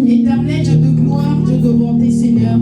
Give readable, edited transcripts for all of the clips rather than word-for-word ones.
Éternel Dieu de gloire, Dieu de bonté, Seigneur.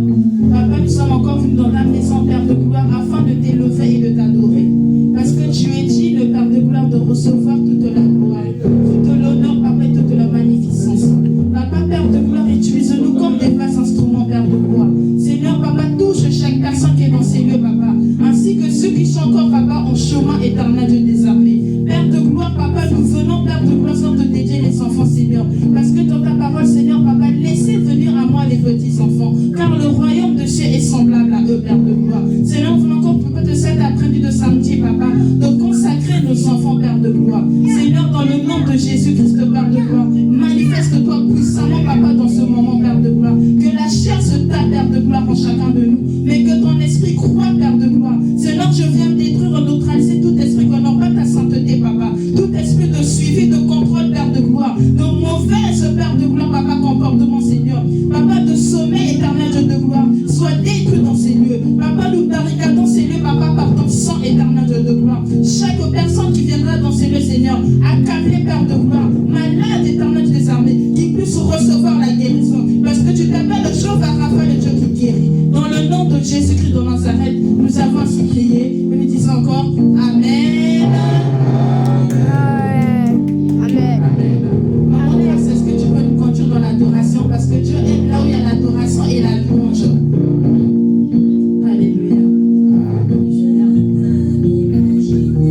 Papa, nous sommes encore venus dans ta maison, Père de gloire, afin de t'élever et de t'adorer. Parce que tu es dit, le Père de gloire, de recevoir toute la gloire, toute l'honneur, Papa, et toute la magnificence. Papa, Père de gloire, utilise-nous comme des vastes instruments, Père de gloire. Seigneur, Papa, touche chaque personne qui est dans ces lieux, Papa, ainsi que ceux qui sont encore, Papa, en chemin éternel de désarmé. Père de gloire, Papa, nous venons, Père de gloire, sans te dédier les enfants, Seigneur. Parce que dans ta parole, Seigneur, Papa, laissez venir à moi les petits enfants, car le royaume de Dieu est semblable à eux, Père de gloire. Seigneur, nous voulons encore, Papa, de cet après-midi de samedi, Papa, de consacrer nos enfants, Père de gloire. Seigneur, dans le nom de Jésus-Christ, Père de gloire, manifeste-toi puissamment, Papa, dans ce moment, Père de gloire. Que la chair se tape, Père de gloire, en chacun de nous, mais que ton esprit croît, Père de gloire. Seigneur, je viens détruire, neutraliser tout esprit qui n'honore pas ta sainteté, Papa. Tout esprit de suivi, de contrôle, Père de gloire, de mauvaise, Père de gloire, Papa, comportement, Seigneur. Papa, de sommeil éternel, Dieu de gloire, soit détruit dans ces lieux. Papa, nous barricadons ces lieux, Papa, par ton sang éternel, Dieu de gloire. Chaque personne qui viendra dans ces lieux, Seigneur, accablé, Père de gloire, malade éternel des armées, qui puisse recevoir la guérison. Parce que tu t'appelles Jéhovah Rapha, le Dieu qui guérit. Dans le nom de Jésus-Christ de Nazareth, nous avons ainsi prié. Et nous disons encore Amen. Est-ce que tu peux nous conduire dans l'adoration? Parce que Dieu aime là où il y a l'adoration et la louange. Alléluia. Alléluia, Seigneur.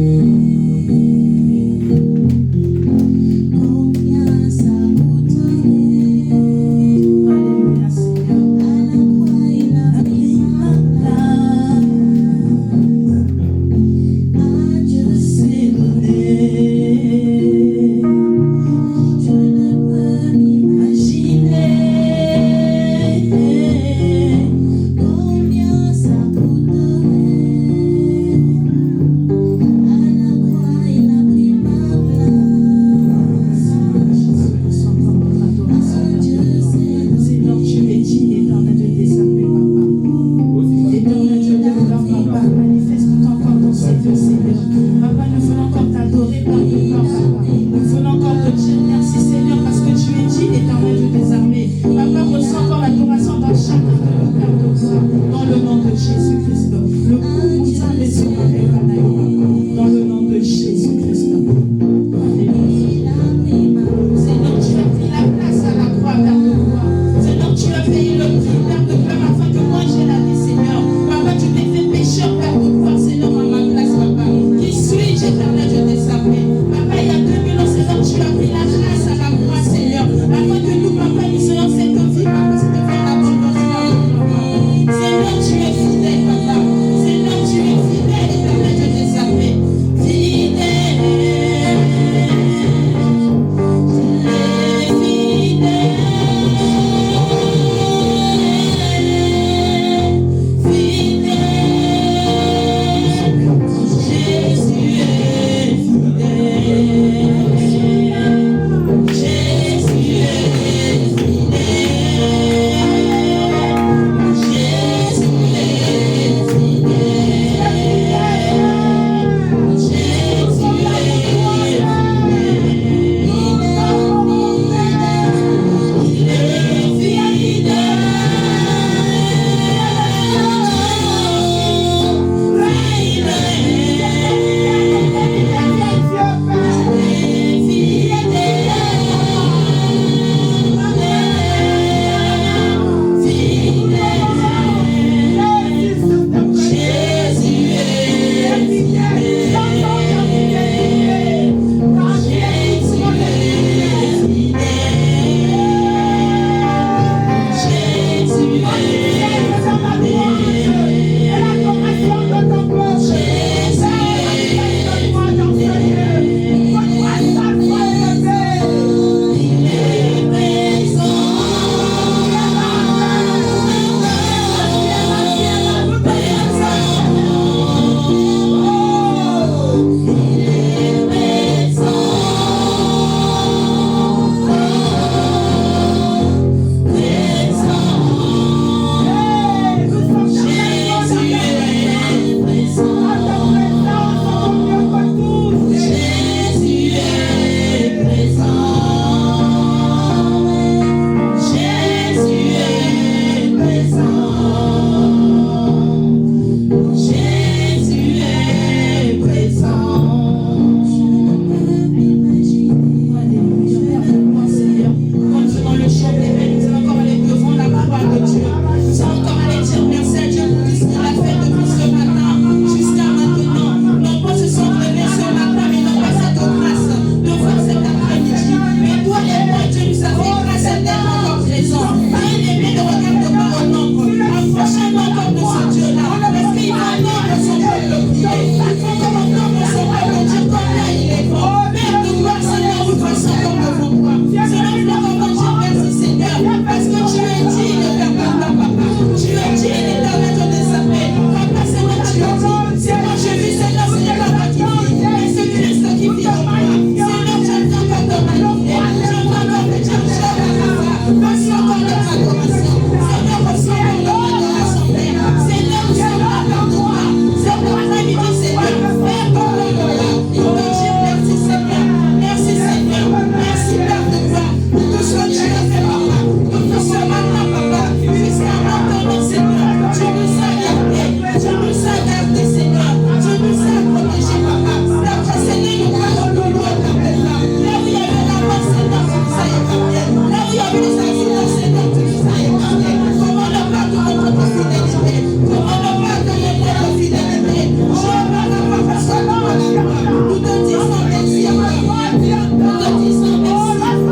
Reçois encore notre adoration. Seigneur, reçois encore notre adoration, Père. Seigneur, nous sommes là vers toi. C'est pour l'après-midi, Seigneur. Père, pardonne-nous. Pour te dire merci, Seigneur. Merci, Seigneur. Merci, Père de gloire. Pour tout ce que tu as fait, Papa. Pour tout ce matin, Papa. Jusqu'à maintenant, Seigneur. Tu nous as gardés. Tu nous as gardés, Seigneur. Tu nous as protégés, Papa. La précédée, nous parlons de l'eau, Papa. Là où il y avait la mort, Seigneur, tu nous as épargnés. Là où il y avait les accidents, Seigneur, tu nous as épargnés. Comment ne pas de notre fidélité? Comment ne pas de notre fidélité? Je parle, Papa, seulement à la gloire. Nous te disons merci, Papa. Nous te disons merci.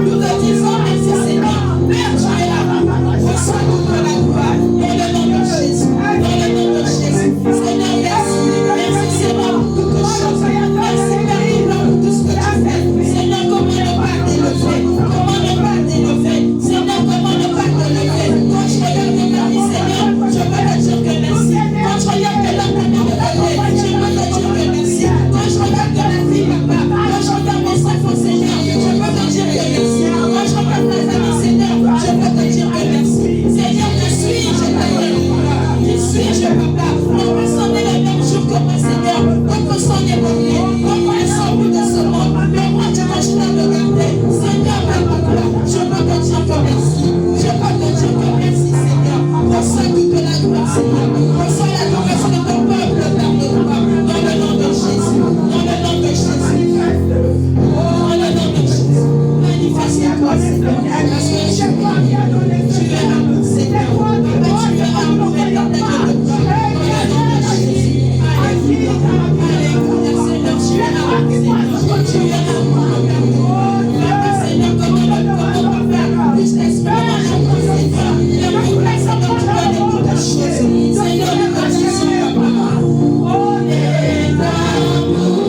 Nous te disons merci, Seigneur. Père, tu es là, Papa. Reçois toute la gloire. Dans le nom de Jésus. Dans le nom de Jésus. Seigneur, merci. Merci, Seigneur, pour toutes choses. Merci, Père, pour tout ce que tu fais. Seigneur, comment ne pas t'élever? Comment ne pas t'élever? Seigneur, comment ne pas t'élever? Quand je regarde ta vie, Seigneur, je peux te dire que merci. Quand je regarde que l'homme t'a mis de côté, je peux te dire que merci. Quand je regarde la vie, Papa, quand je regarde mes enfants, Seigneur, je peux te dire que merci. Quand je regarde mes amis, Seigneur, je peux te dire que merci. Seigneur, je suis-je, qui suis-je, Papa? Mon personne est le même jour que moi, Seigneur. Mon personne est porté. Mon personne est bout de ce monde. Mais moi, tu continues de garder. Seigneur, Papa, je peux te dire que merci. Je peux te dire que merci, Seigneur. Reçois toute la gloire, Seigneur. Reçois la gloire de ton peuple, Père de gloire. Dans le nom de Jésus. Dans le nom de Jésus. Dans le nom de Jésus. Manifeste-toi, Seigneur. Parce que tu es amour, Seigneur. Papa, tu es amour, Seigneur. Dans le nom de Jésus. Alléluia. Alléluia, Seigneur. Tu es amour, Seigneur. Tu es amour, Papa, Seigneur. Comment faire plus d'espoir, Seigneur. Le couple, Seigneur, tu connais toutes les choses. Seigneur, nous connaissons, Papa. On est amour.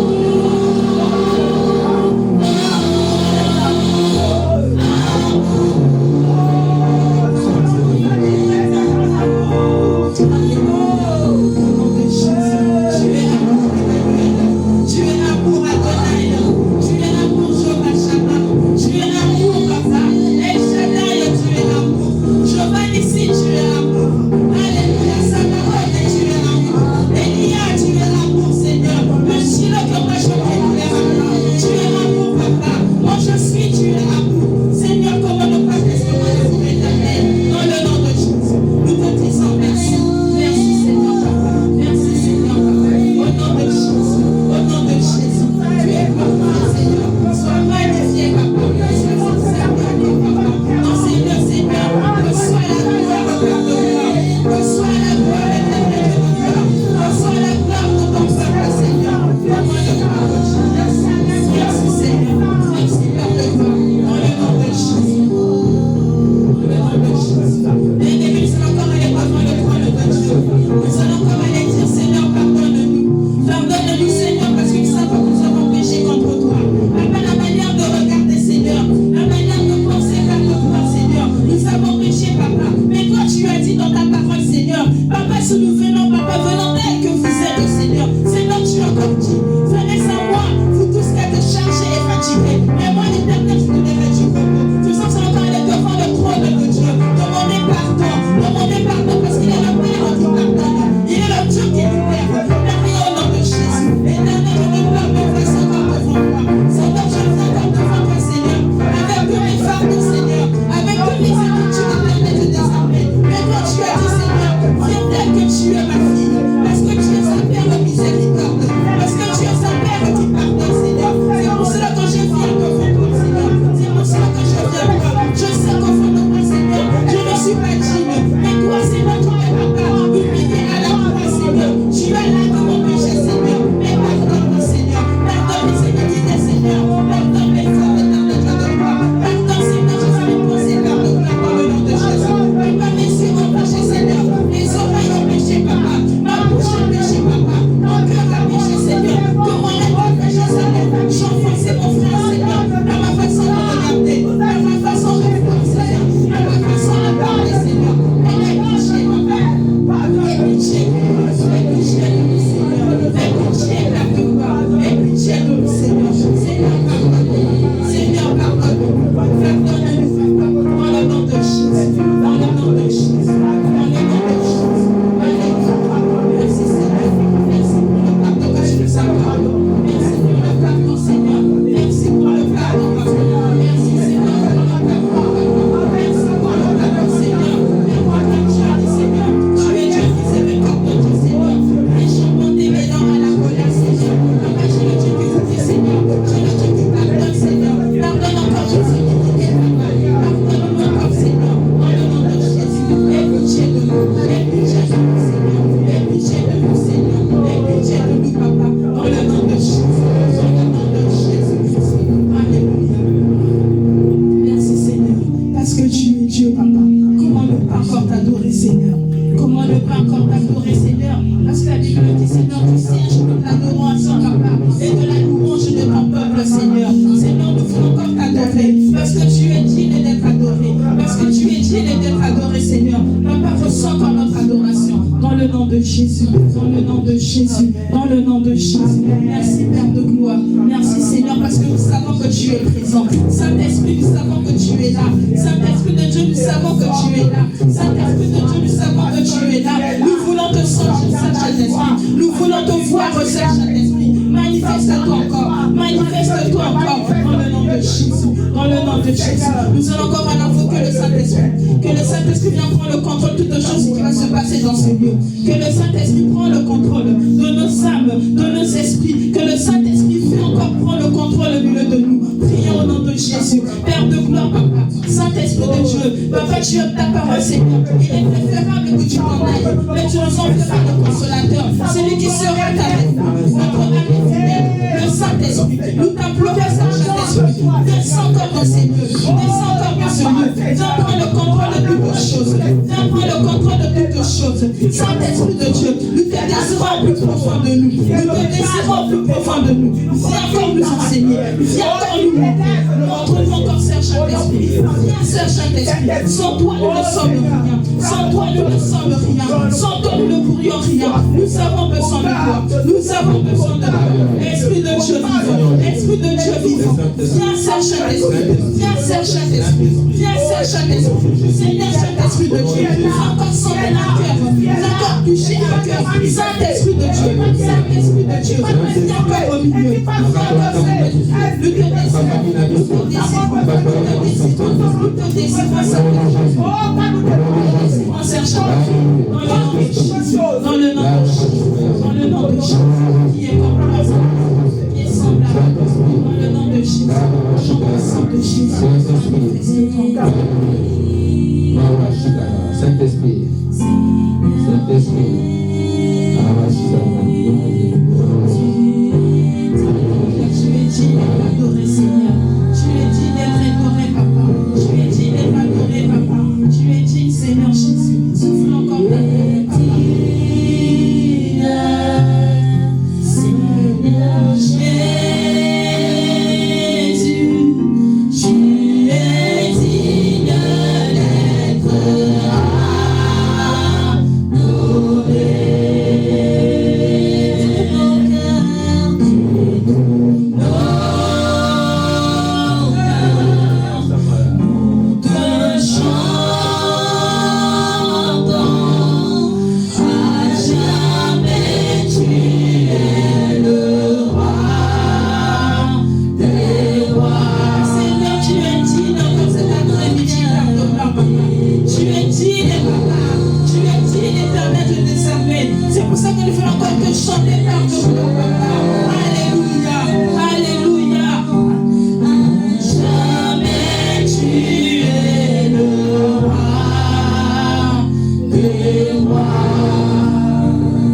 Dieu, papa. Comment ne pas encore t'adorer, Seigneur? Comment ne pas encore t'adorer, Seigneur? Parce que la Bible dit, Seigneur, tu sièges de l'adoration, papa, et de la louange de ton peuple, Seigneur. Seigneur, nous voulons encore t'adorer, parce que tu es digne d'être adoré, parce que tu es digne d'être adoré, Seigneur. Papa, reçois encore notre adoration, dans le nom de Jésus, dans le nom de Jésus, dans le nom de Jésus. Merci, Père de gloire. Merci, Seigneur, parce que nous savons que tu es présent. Saint-Esprit, nous savons que tu es là. Saint-Esprit de Dieu, nous savons que tu es là. Saint-Esprit de Dieu, nous savons que tu es là. Nous voulons te sentir, Saint-Esprit. Nous voulons te voir, Saint-Esprit. Manifeste-toi encore. Manifeste-toi encore. Dans le nom de Jésus. Dans le nom de Jésus. Nous allons encore invoquer le Saint-Esprit. Que le Saint-Esprit vienne prendre le contrôle de toutes choses qui va se passer dans ce lieu. Que le Saint-Esprit prenne le contrôle de nos âmes, de nos esprits. Que le Saint-Esprit vienne encore prendre le contrôle au milieu de nous. Prions au nom de Jésus. Père de gloire, papa. Saint-Esprit de Dieu. Papa, tu aimes ta parole, Seigneur. Il est préférable que tu t'en ailles. Mais tu nous enverras le consolateur. Celui qui sera avec nous. Notre ami fidèle, le Saint-Esprit. Nous t'implorons, Saint-Esprit. Descends encore dans ces lieux. Descends encore dans ce lieu. Viens prendre le contrôle de toutes choses. Viens prendre le contrôle de toutes choses. Saint-Esprit de Dieu, nous te désirons plus profond de nous. Nous te désirons plus profond de nous. Viens encore nous enseigner. Viens encore nous montrer. Montre-nous encore, Seigneur Saint-Esprit. Viens, Seigneur Saint-Esprit. Sans toi, nous ne sommes rien. Sans toi, nous ne sommes rien. Sans toi, nous ne pourrions rien. Nous avons besoin de toi. Nous avons besoin de toi. Esprit de Dieu vivant. Esprit de Dieu vivant. Viens, Seigneur Saint-Esprit. Viens, Seigneur Saint-Esprit. Viens, Seigneur Saint-Esprit. Seigneur Saint-Esprit de Dieu. Encore sonner la cœur. Encore toucher un cœur. Saint-Esprit de Dieu. Saint-Esprit de Dieu. Viens encore au milieu. Nous te dans le nom de Jésus, dans le nom de Jésus, qui est complaisant, qui est semblable, dans le nom de Jésus, Saint de Jésus, Saint-Esprit, Saint-Esprit, tu es digne d'être adoré, Seigneur. Tu es digne d'être adoré, papa. Tu es digne d'être adoré, papa. Tu es digne, Seigneur Jésus. Souffle encore t'adorer, papa. Seigneur Jésus, tu es digne d'être adoré. C'est pour ça que nous voulons encore te chanter par ton nom, papa. Alléluia, alléluia. Jamais tu es le roi des rois.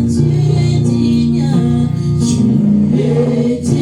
Tu es digne, tu es digne.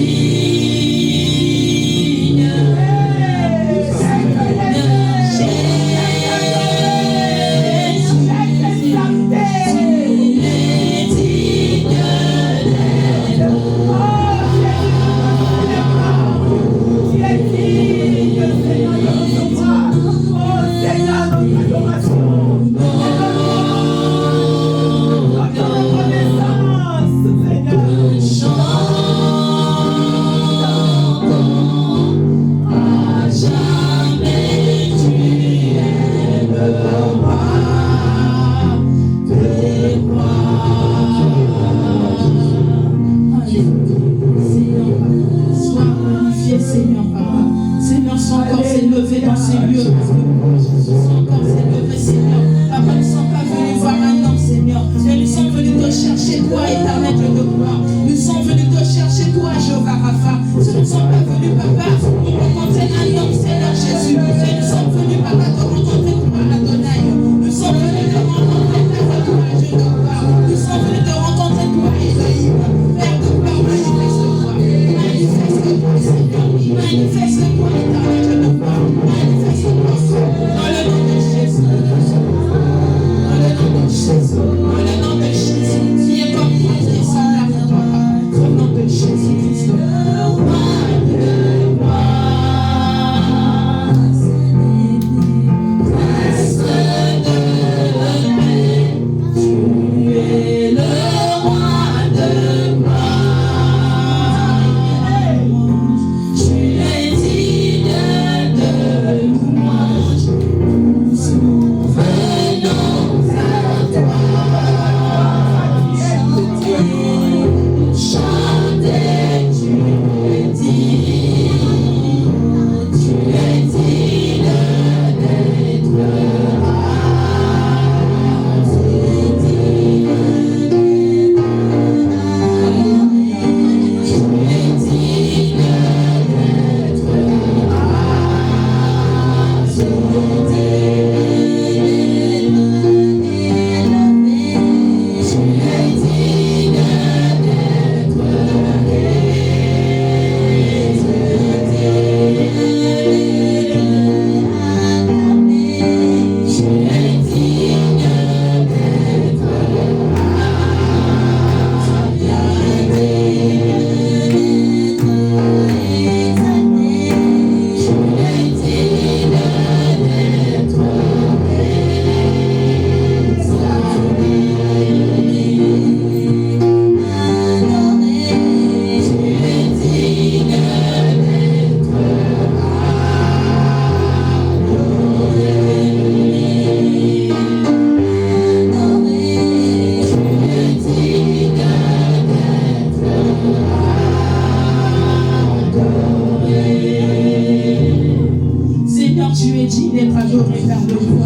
Seigneur, papa. Seigneur, son corps s'est levé dans ces lieux. Son corps s'est levé, Seigneur. Papa, nous ne sommes pas venus voir un homme, Seigneur. Mais nous sommes venus te chercher, toi, éternel Dieu de gloire. Nous sommes venus te chercher, toi, Jéhovah Rapha. Nous ne sommes pas venus, papa, pour rencontrer un homme, Seigneur Jésus. Mais nous sommes venus, papa, te rencontrer, toi, Adonai.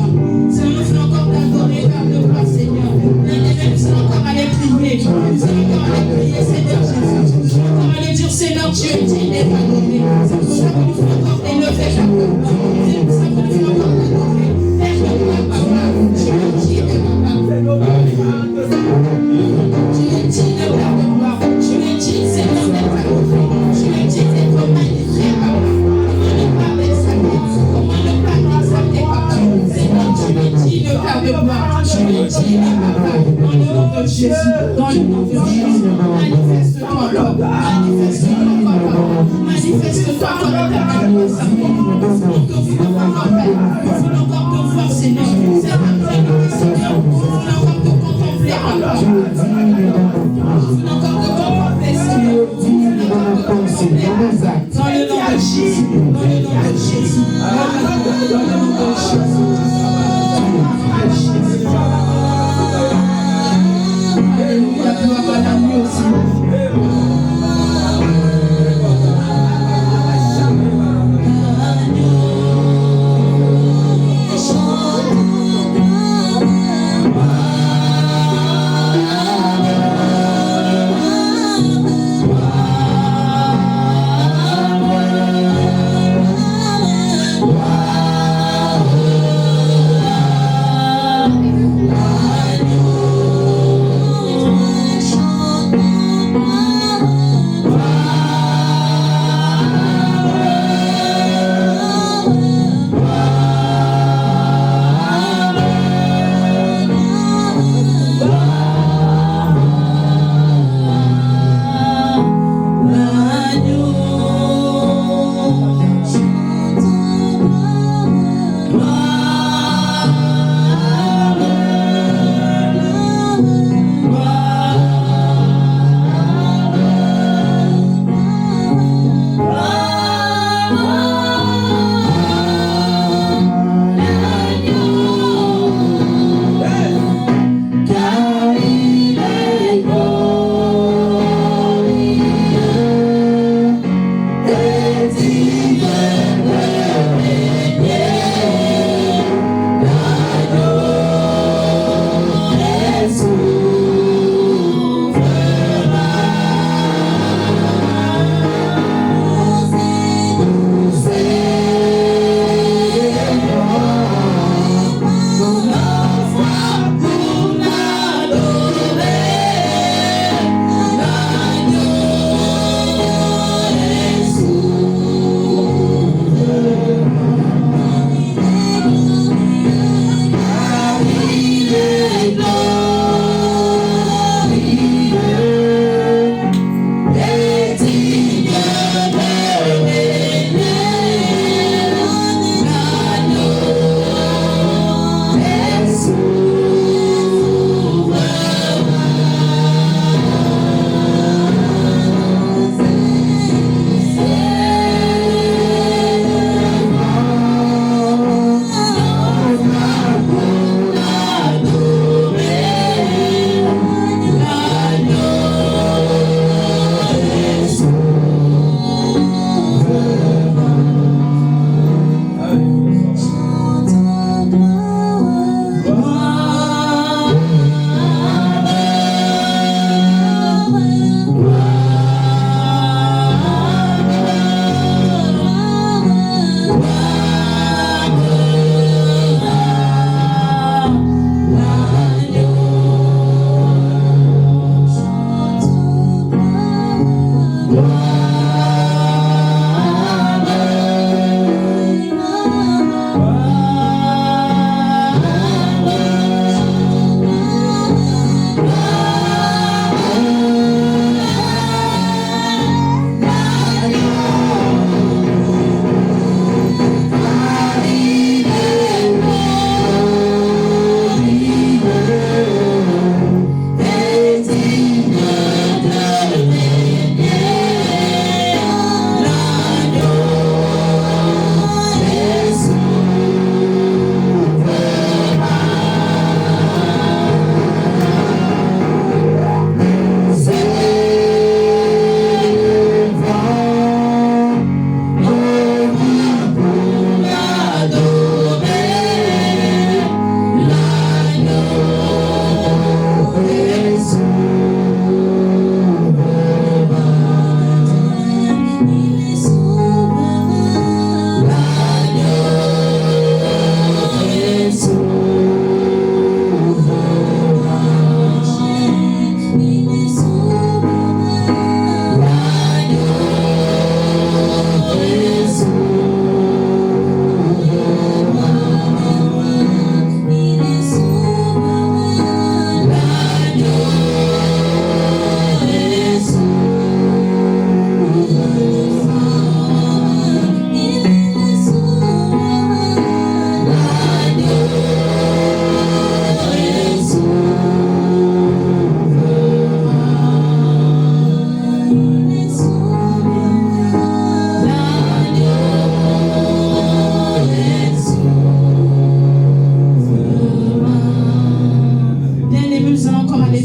gloire. Seigneur, nous voulons encore t'adorer, Père de gloire, Seigneur. Nous voulons encore aller prier. Nous voulons encore aller prier, Seigneur Jésus. Nous voulons encore aller dire, Seigneur, tu es digne d'être adoré. C'est pour ça que nous voulons encore élever ta gloire. C'est pour ça que nous voulons encore t'adorer. Père de gloire, papa, tu es digne, papa. Tu es digne, Père de gloire. Tu es digne, Seigneur, d'être adoré. Tu es digne d'être magnifié, papa. Comment ne pas t'exalter? Comment ne pas t'exalter, papa? Seigneur, tu es digne, Père de gloire. Tu es digne, papa. Dans le nom de Jésus, dans le nom de Jésus, manifeste-toi encore. Manifeste-toi, papa. Manifeste-toi comme éternel. Nous voulons encore te voir, Seigneur. C'est après nous, Seigneur. Nous voulons encore te contempler, papa. Nous voulons encore te contempler, Seigneur. Nous voulons encore te contempler. Dans le nom de Jésus. Dans le nom de Jésus. Dans le nom de Jésus. Alléluia, gloire à l'agneau, Seigneur.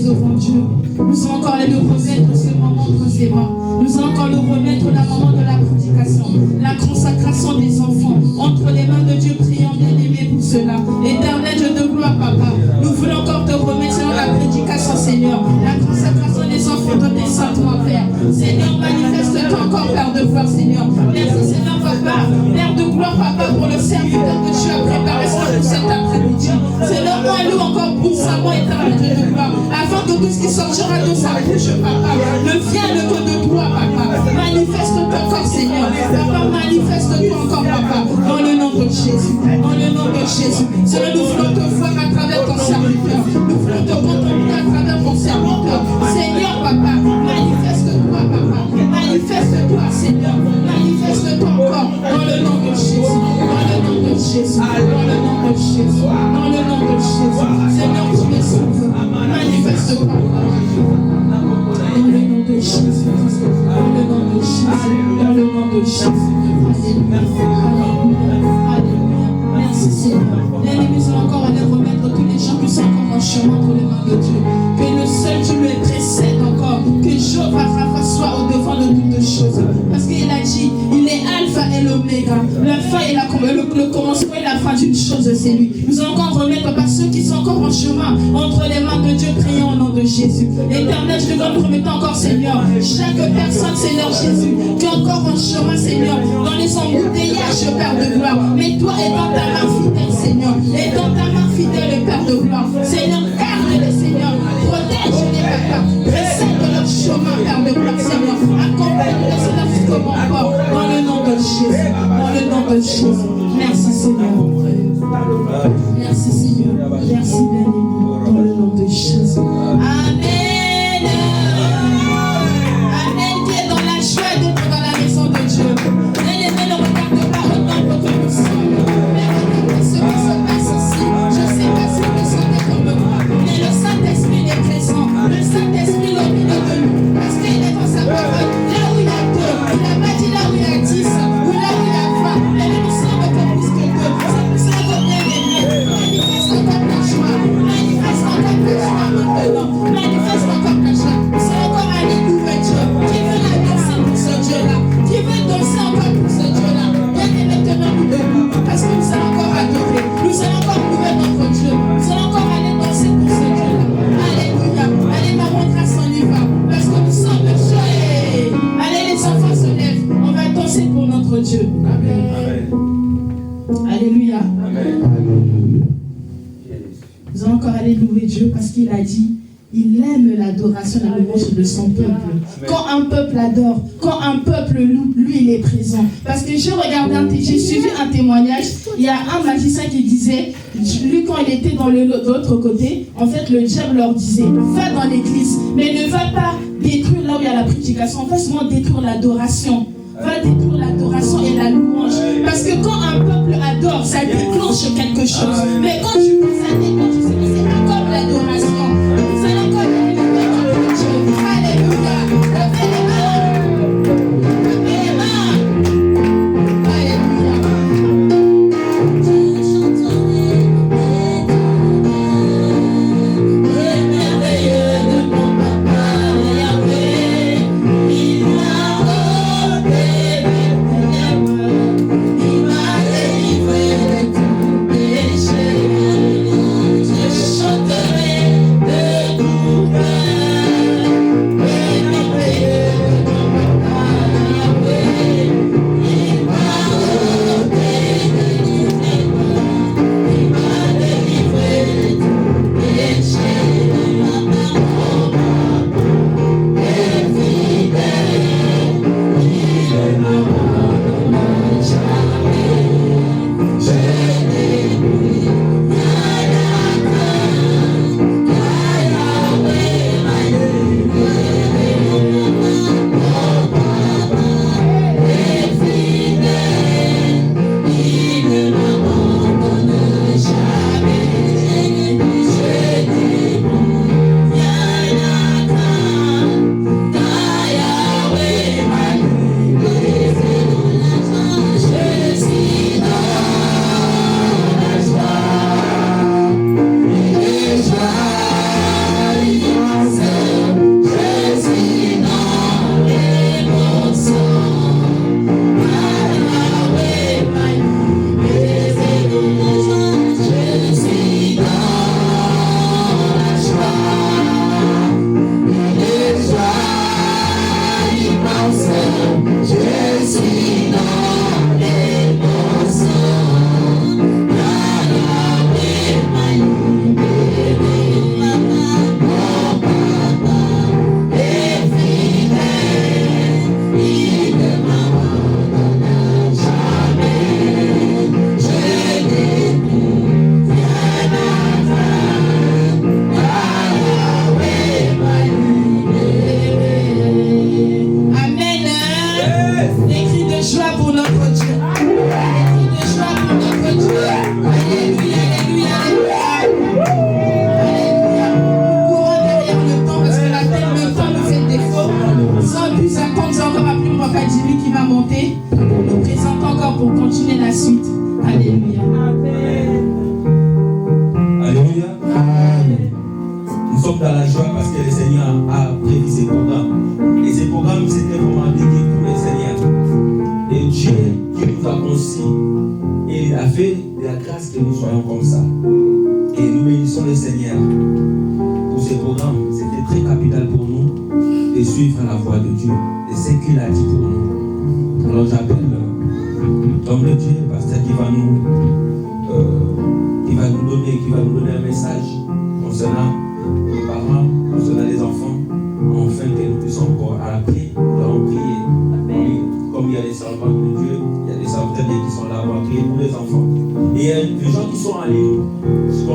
devant Dieu. Nous allons encore aller le remettre ce moment entre ses mains. Nous allons encore le remettre la moment de la prédication, la consacration des enfants entre les mains de Dieu, priant bien aimé pour cela. Éternel Dieu de gloire, Papa, nous voulons encore te remettre sur la prédication, Seigneur, la consacration des enfants de tes saints, Père. Seigneur, manifeste-toi encore, Père de gloire, Seigneur. Merci, Seigneur, Papa, Père de gloire, Papa, pour le serviteur que tu as préparé pour cet après-midi. Seigneur, moi, loue encore pour sa moi, éternel Dieu de gloire, afin que tout ce qui sortira de sa bouche, Papa, ne vienne que de toi, Papa. Manifeste-toi encore, Seigneur. Papa, manifeste-toi encore, Papa, dans le nom de Jésus. Dans le nom de Jésus. Seigneur, nous voulons te voir à travers ton serviteur. Nous voulons te contempler à travers ton serviteur. Seigneur, Papa, manifeste-toi, Papa. Manifeste-toi, Seigneur. Manifeste-toi encore dans le nom de Jésus. Dans le nom de Jésus. Dans le nom de Jésus. Dans le nom de Jésus. Seigneur, tu es sauvé. Manifeste-toi. Dans le nom de Jésus. Dans le nom de Jésus. Dans le nom de Jésus. Alléluia. Merci Seigneur. Bien-aimés, nous allons encore aller remettre tous les gens qui sont encore en chemin pour les mains de Dieu. Que le seul Dieu le précède encore. Que Jéhovah Rapha soit au devant de toutes choses. Parce qu'il a dit, il est Alpha et l'Oméga. La fin et le commencement et la fin d'une chose, c'est lui. Nous allons encore remettre par ceux qui sont encore en chemin entre les mains de Dieu, priant au nom de Jésus. Éternel, je te donne, remettons encore, Seigneur, chaque personne, Seigneur Jésus, qui est encore en chemin, Seigneur, dans les embouteillages, Père de gloire. Mais toi, étant ta main fidèle, Seigneur, étant ta main fidèle, Père de gloire, Seigneur, garde-les, Seigneur, protège-les, Papa, précède leur chemin, Père de gloire, Seigneur, accompagne-les, Seigneur, jusqu'au bon port, dans le nom de Jésus, dans le nom de Jésus. Merci, Seigneur. Merci, Seigneur. Merci, bien-aimé, dans le nom de Jésus. Amen. Amen. Qui est dans la joie d'être dans la maison de Dieu. Bien-aimé, ne regarde pas au nombre que nous sommes. Mais regardez ce qui se passe ici. Je ne sais pas si vous sentez comme moi, mais le Saint-Esprit est présent. Le Saint-Esprit est au milieu de nous. Parce qu'il est dans sa parole. Là où il y a deux, il n'a pas dit là où il y a 10, ou là où il y a 20. Mais nous sommes encore plus que deux. C'est pour ça que bien aimé. Manifeste encore ta joie. Manifeste encore ta joie maintenant. Manifeste encore ta joie. C'est encore un louer Dieu. Qui veut la danser pour ce Dieu-là? Qui veut danser encore pour ce Dieu-là? Bien aimé, tenons-nous debout. Parce que nous allons encore adorer. Nous allons encore louer notre Dieu. Nous allons encore aller danser pour ce Dieu-là. Alléluia. Allez, maman, grâce en y va. Parce que nous sommes de joie. Allez, les enfants se lèvent. On va danser pour notre Dieu. Amen. Alléluia. Amen. Nous allons encore aller louer Dieu parce qu'il a dit, il aime l'adoration et la louange de son peuple. Quand un peuple adore, quand un peuple loue, lui il est présent. Parce que j'ai suivi un témoignage, il y a un magicien qui disait, lui quand il était dans l'autre côté, en fait le diable leur disait, va dans l'église, mais ne va pas détruire là où il y a la prédication, va seulement détruire l'adoration. Va détruire l'adoration et la louange. Parce que quand un peuple adore, ça déclenche quelque chose. Mais quand tu peux, ça déclenche, c'est pas comme l'adoration. Nous allons encore louer notre Dieu. Alléluia. Levez les mains. Levez les mains. Alléluia. Tu chanterais les merveilleux de mon papa Yahweh. Il m'a ôté les ténèbres. Il m'a délivré de tout péché. fait de la grâce que nous soyons comme ça. Et nous bénissons le Seigneur pour ce programme. C'était très capital pour nous de suivre la voie de Dieu, de ce qu'il a dit pour nous. Alors j'appelle l'homme de Dieu, pasteur, qui va nous donner un message concernant les parents, concernant les enfants, afin que nous puissions encore à la prière, nous allons prier. Oui, comme il y a des servants de Dieu, il y a des serviteurs de Dieu qui sont là pour prier pour les enfants. Et il y a des gens qui sont en ligne, il y a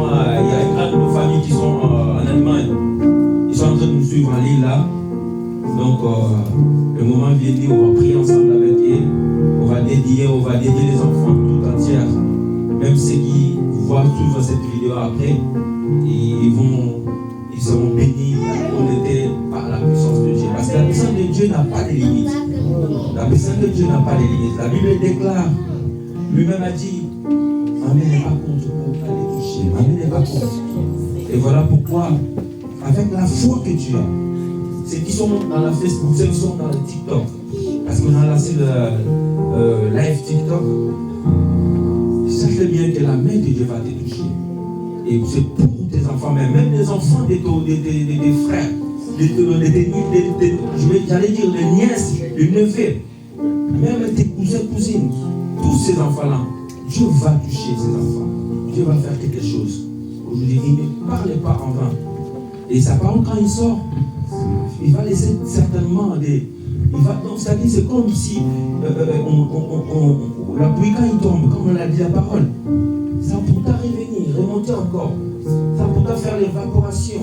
une grande famille qui sont en Allemagne, ils sont en train de nous suivre en ligne là. Donc le moment vient dit, on va prier ensemble avec eux, on va dédier les enfants tout entiers, même ceux qui voient suivre cette vidéo après, ils seront bénis, honnêtés par la puissance de Dieu. Parce que la puissance de Dieu n'a pas de limite. La puissance de Dieu n'a pas de limite. La Bible déclare, lui-même a dit, ma main n'est pas contre vous, allez toucher. Ma main n'est pas contre. Et voilà pourquoi, avec la foi que tu as, ceux qui sont dans la Facebook, ceux qui sont dans le TikTok, parce qu'on a lancé le live TikTok, sachez bien que la main de Dieu va te toucher. Et c'est pour tes enfants, mais même les enfants des frères, j'allais dire les nièces, les neveux, même tes cousins, cousines, tous ces enfants-là, Dieu va toucher ces enfants. Dieu va faire quelque chose. Aujourd'hui, il ne parle pas en vain. Et sa parole, quand il sort, il va laisser certainement des. Donc, c'est-à-dire, c'est comme si la pluie, quand il tombe, comme on l'a dit la parole, ça pourra revenir, remonter encore. Ça pourra faire l'évaporation.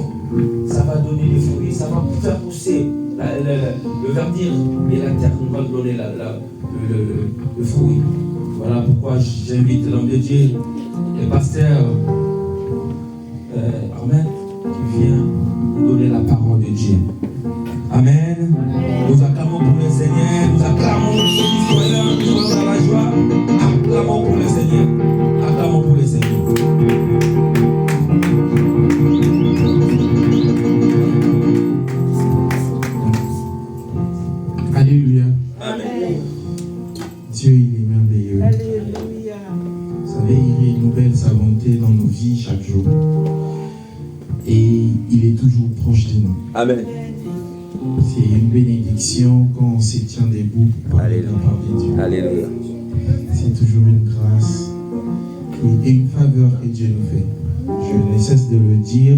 Ça va donner des fruits, ça va faire pousser le verdure et la terre nous va donner le fruit. Voilà pourquoi j'invite l'homme de Dieu, le pasteur Amen, qui vient nous donner la parole de Dieu. Amen. Nous acclamons pour le Seigneur, nous acclamons ceux qui sont là, qui sont dans la joie. Acclamons pour le Seigneur. Acclamons pour le Seigneur. Alléluia. Amen. Dieu, il est merveilleux. Alléluia. Vous savez, il renouvelle sa bonté dans nos vies chaque jour. Et il est toujours proche de nous. Amen. C'est une bénédiction quand on se tient debout pour parler de la part de Dieu. Alléluia. C'est toujours une grâce et une faveur que Dieu nous fait. Je ne cesse de le dire.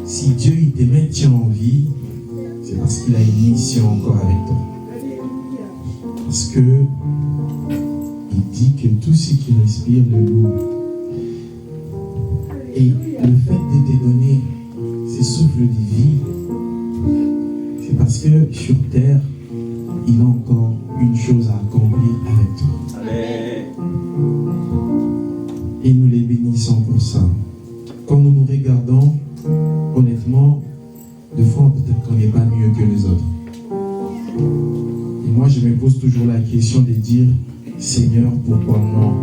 Si Dieu il te maintient en vie, c'est parce qu'il a une mission encore avec toi. Parce que il dit que tout ce qui respire le loue. Et le fait de te donner ce souffle de vie, c'est parce que sur terre, il a encore une chose à accomplir avec toi. Amen. Et nous les bénissons pour ça. Quand nous nous regardons, honnêtement, des fois peut-être qu'on n'est pas mieux que les autres. Et moi je me pose toujours la question de dire, Seigneur, pourquoi moi?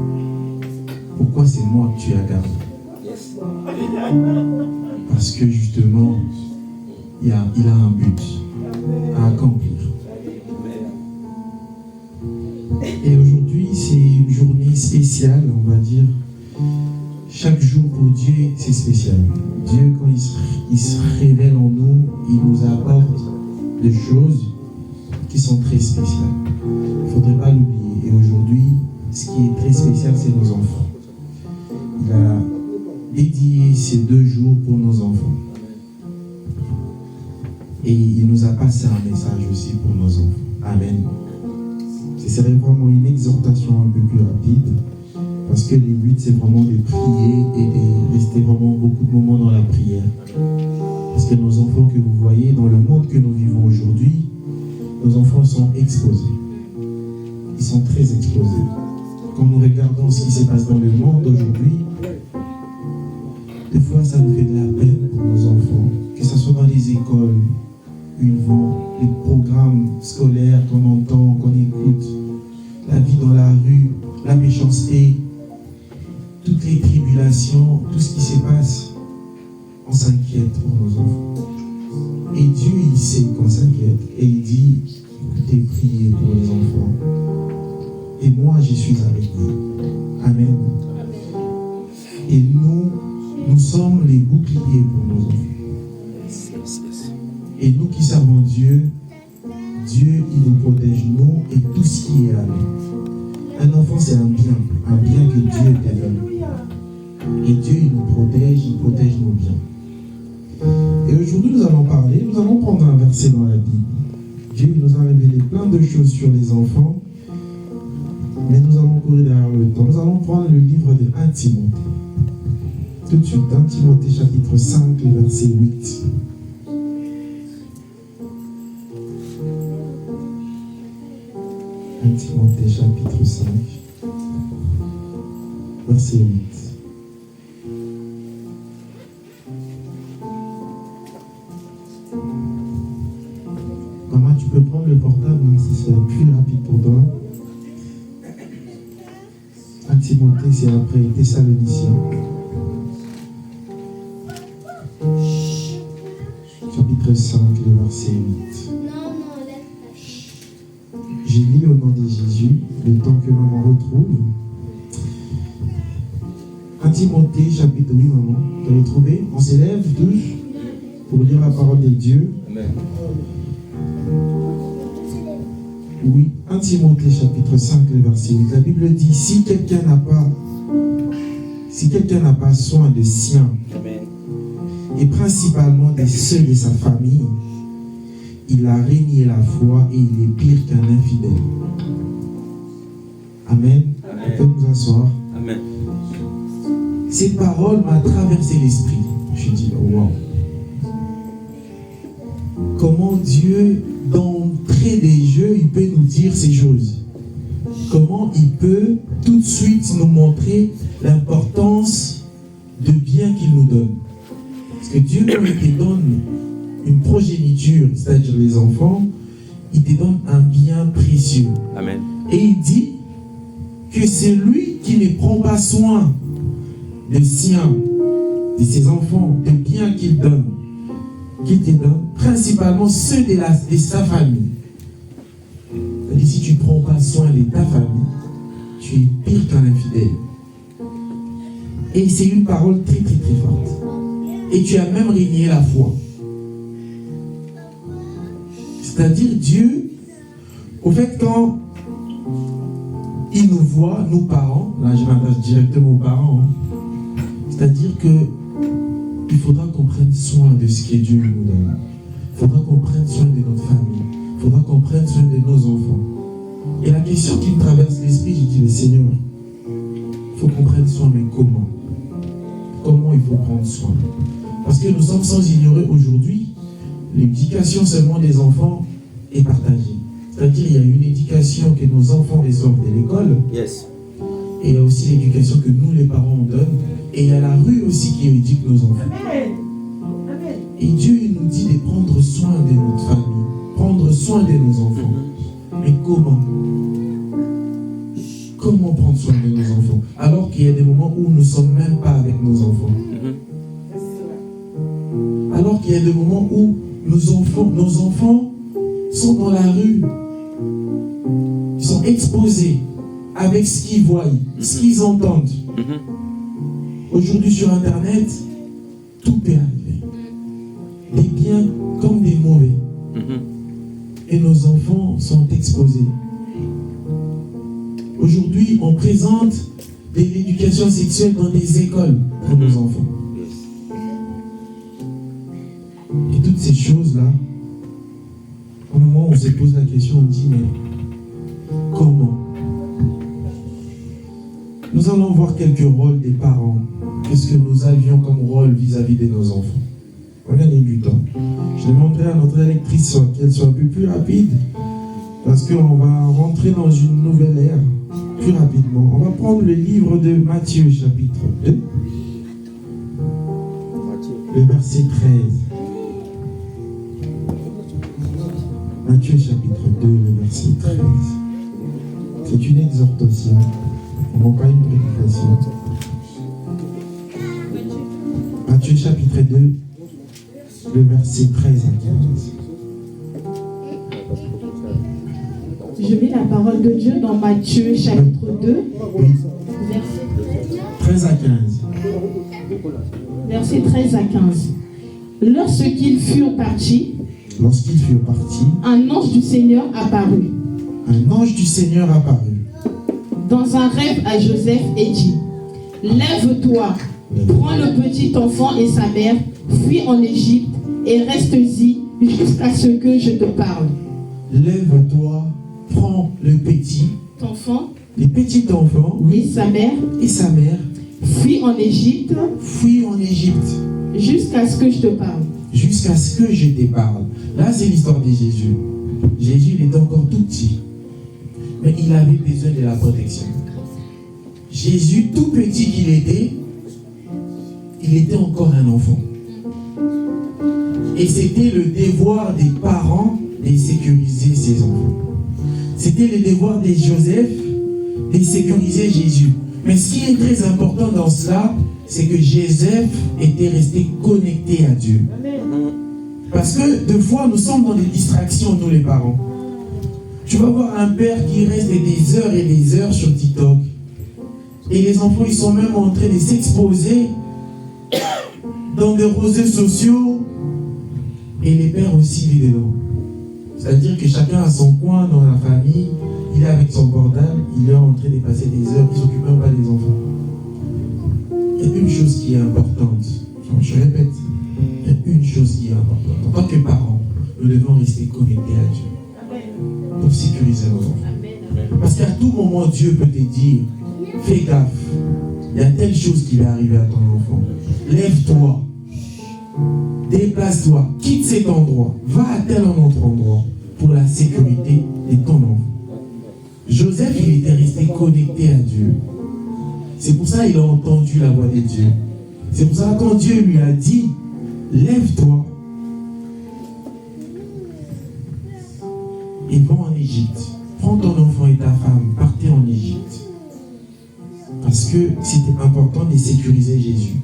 Pourquoi c'est moi que tu as gardé? Parce que justement, il a un but à accomplir. Et aujourd'hui, c'est une journée spéciale, on va dire. Chaque jour pour Dieu, c'est spécial. Dieu, quand il se révèle en nous, il nous apporte des choses qui sont très spéciales. Il ne faudrait pas l'oublier. Et aujourd'hui, ce qui est très spécial, c'est nos enfants. Il a dédié ces 2 jours pour nos enfants. Et il nous a passé un message aussi pour nos enfants. Amen. Ce serait vraiment une exhortation un peu plus rapide, parce que le but c'est vraiment de prier et de rester vraiment beaucoup de moments dans la prière. Parce que nos enfants que vous voyez, dans le monde que nous vivons aujourd'hui, nos enfants sont exposés. Ils sont très exposés. Quand nous regardons ce qui se passe dans le monde aujourd'hui, des fois ça nous fait de la peine pour nos enfants, que ce soit dans les écoles, les programmes scolaires qu'on entend, qu'on écoute, la vie dans la rue, la méchanceté, toutes les tribulations, tout ce qui se passe, on s'inquiète pour nos enfants. Et Dieu, il sait qu'on s'inquiète. Et il dit, écoutez, priez pour les enfants. Et moi, je suis avec vous. Amen. Amen. Et nous sommes les boucliers pour nos enfants. Et nous qui servons Dieu, Dieu, il nous protège, nous et tout ce qui est à nous. Un enfant, c'est un bien que Dieu te donne. Et Dieu, il nous protège, il protège nos biens. Et aujourd'hui, nous allons prendre un verset dans la Bible. Dieu nous a révélé plein de choses sur les enfants, mais nous allons courir derrière le temps. Nous allons prendre le livre de 1 Timothée. Tout de suite, 1 Timothée chapitre 5, le verset 8. Timothée chapitre 5, verset 8. Maman, tu peux prendre le portable même si c'est plus rapide pour toi. 1 Timothée, c'est après Thessaloniciens. Chapitre 5, le verset 8. J'ai lu au nom de Jésus, le temps que maman retrouve. 1 Timothée, chapitre 8, maman. Vous avez trouvé? On s'élève tous pour lire la parole de Dieu. Amen. Oui, 1 Timothée, chapitre 5, le verset 8. La Bible dit, si quelqu'un n'a pas soin des siens, Amen. Et principalement de ceux de sa famille, il a régné la foi et il est pire qu'un infidèle. Amen. On peut nous asseoir. Amen. Cette parole m'a traversé l'esprit. Je dis, oh, wow. Comment Dieu, d'entrée des jeux, il peut nous dire ces choses. Comment il peut tout de suite nous montrer l'importance de bien qu'il nous donne. Parce que Dieu, quand il te donne une progéniture, c'est-à-dire les enfants, il te donne un bien précieux. Amen. Et il dit que c'est lui qui ne prend pas soin des siens, de ses enfants, des biens qu'il te donne, principalement ceux de sa famille. C'est-à-dire, si tu ne prends pas soin de ta famille, tu es pire qu'un infidèle. Et c'est une parole très très très forte. Et tu as même régné la foi. C'est-à-dire Dieu, au fait, quand il nous voit, nous parents, là je m'adresse directement aux parents, c'est-à-dire que il faudra qu'on prenne soin de ce que Dieu nous donne. Il faudra qu'on prenne soin de notre famille. Il faudra qu'on prenne soin de nos enfants. Et la question qui me traverse l'esprit, j'ai dit, mais Seigneur, il faut qu'on prenne soin, mais comment? Comment il faut prendre soin? Parce que nous sommes sans ignorer aujourd'hui, l'éducation seulement des enfants est partagée. C'est-à-dire qu'il y a une éducation que nos enfants reçoivent de l'école. Yes. Et il y a aussi l'éducation que nous, les parents, on donne. Et il y a la rue aussi qui éduque nos enfants. Amen. Et Dieu, il nous dit de prendre soin de notre famille, prendre soin de nos enfants. Mais comment? Comment prendre soin de nos enfants? Alors qu'il y a des moments où nous ne sommes même pas avec nos enfants. Alors qu'il y a des moments où nos enfants sont dans la rue. Ils sont exposés avec ce qu'ils voient, ce qu'ils entendent. Aujourd'hui sur Internet, tout peut arriver. Des biens comme des mauvais. Et nos enfants sont exposés. Aujourd'hui, on présente de l'éducation sexuelle dans des écoles pour nos enfants. Et toutes ces choses-là, au moment où on se pose la question, on dit, mais comment? Nous allons voir quelques rôles des parents. Qu'est-ce que nous avions comme rôle vis-à-vis de nos enfants? On a du temps. Je demanderai à notre électrice qu'elle soit un peu plus rapide, parce qu'on va rentrer dans une nouvelle ère plus rapidement. On va prendre le livre de Matthieu, chapitre 2, le verset 13. Matthieu, chapitre 2, le verset 13. C'est une exhortation, on n'a pas une prédication. Matthieu, chapitre 2, le verset 13 à 15. Je lis la parole de Dieu dans Matthieu chapitre 2, Oui. verset 13 à 15. Versets 13 à 15. Lorsqu'ils furent partis, un ange du Seigneur apparut. Un ange du Seigneur apparut. Dans un rêve à Joseph et dit, lève-toi, prends le petit enfant et sa mère, fuis en Égypte et reste-y jusqu'à ce que je te parle. Lève-toi, prends le petit Enfant enfant, et sa mère, fuis en Égypte jusqu'à ce que je te parle. Jusqu'à ce que je te parle. Là, c'est l'histoire de Jésus. Jésus, il était encore tout petit, mais il avait besoin de la protection. Jésus, tout petit qu'il était, il était encore un enfant. Et c'était le devoir des parents de sécuriser ses enfants. C'était le devoir de Joseph de sécuriser Jésus. Mais ce qui est très important dans cela, c'est que Joseph était resté connecté à Dieu. Parce que des fois, nous sommes dans des distractions, nous les parents. Tu vas voir un père qui reste des heures et des heures sur TikTok. Et les enfants, ils sont même en train de s'exposer dans des réseaux sociaux. Et les pères aussi vivent dedans. C'est-à-dire que chacun a son coin dans la famille. Il est avec son portable. Il est en train de passer des heures. Il ne s'occupe même pas des enfants. Il y a une chose qui est importante. Je répète. Il y a une chose qui est importante. En tant que parents, nous devons rester connectés à Dieu pour sécuriser nos enfants. Parce qu'à tout moment, Dieu peut te dire, fais gaffe, il y a telle chose qui va arriver à ton enfant. Lève-toi, déplace-toi, quitte cet endroit, va à tel autre endroit pour la sécurité de ton enfant. Joseph, il était resté connecté à Dieu. C'est pour ça qu'il a entendu la voix de Dieu. C'est pour ça que quand Dieu lui a dit, lève-toi et va en Égypte. Prends ton enfant et ta femme, partez en Égypte. Parce que c'était important de sécuriser Jésus.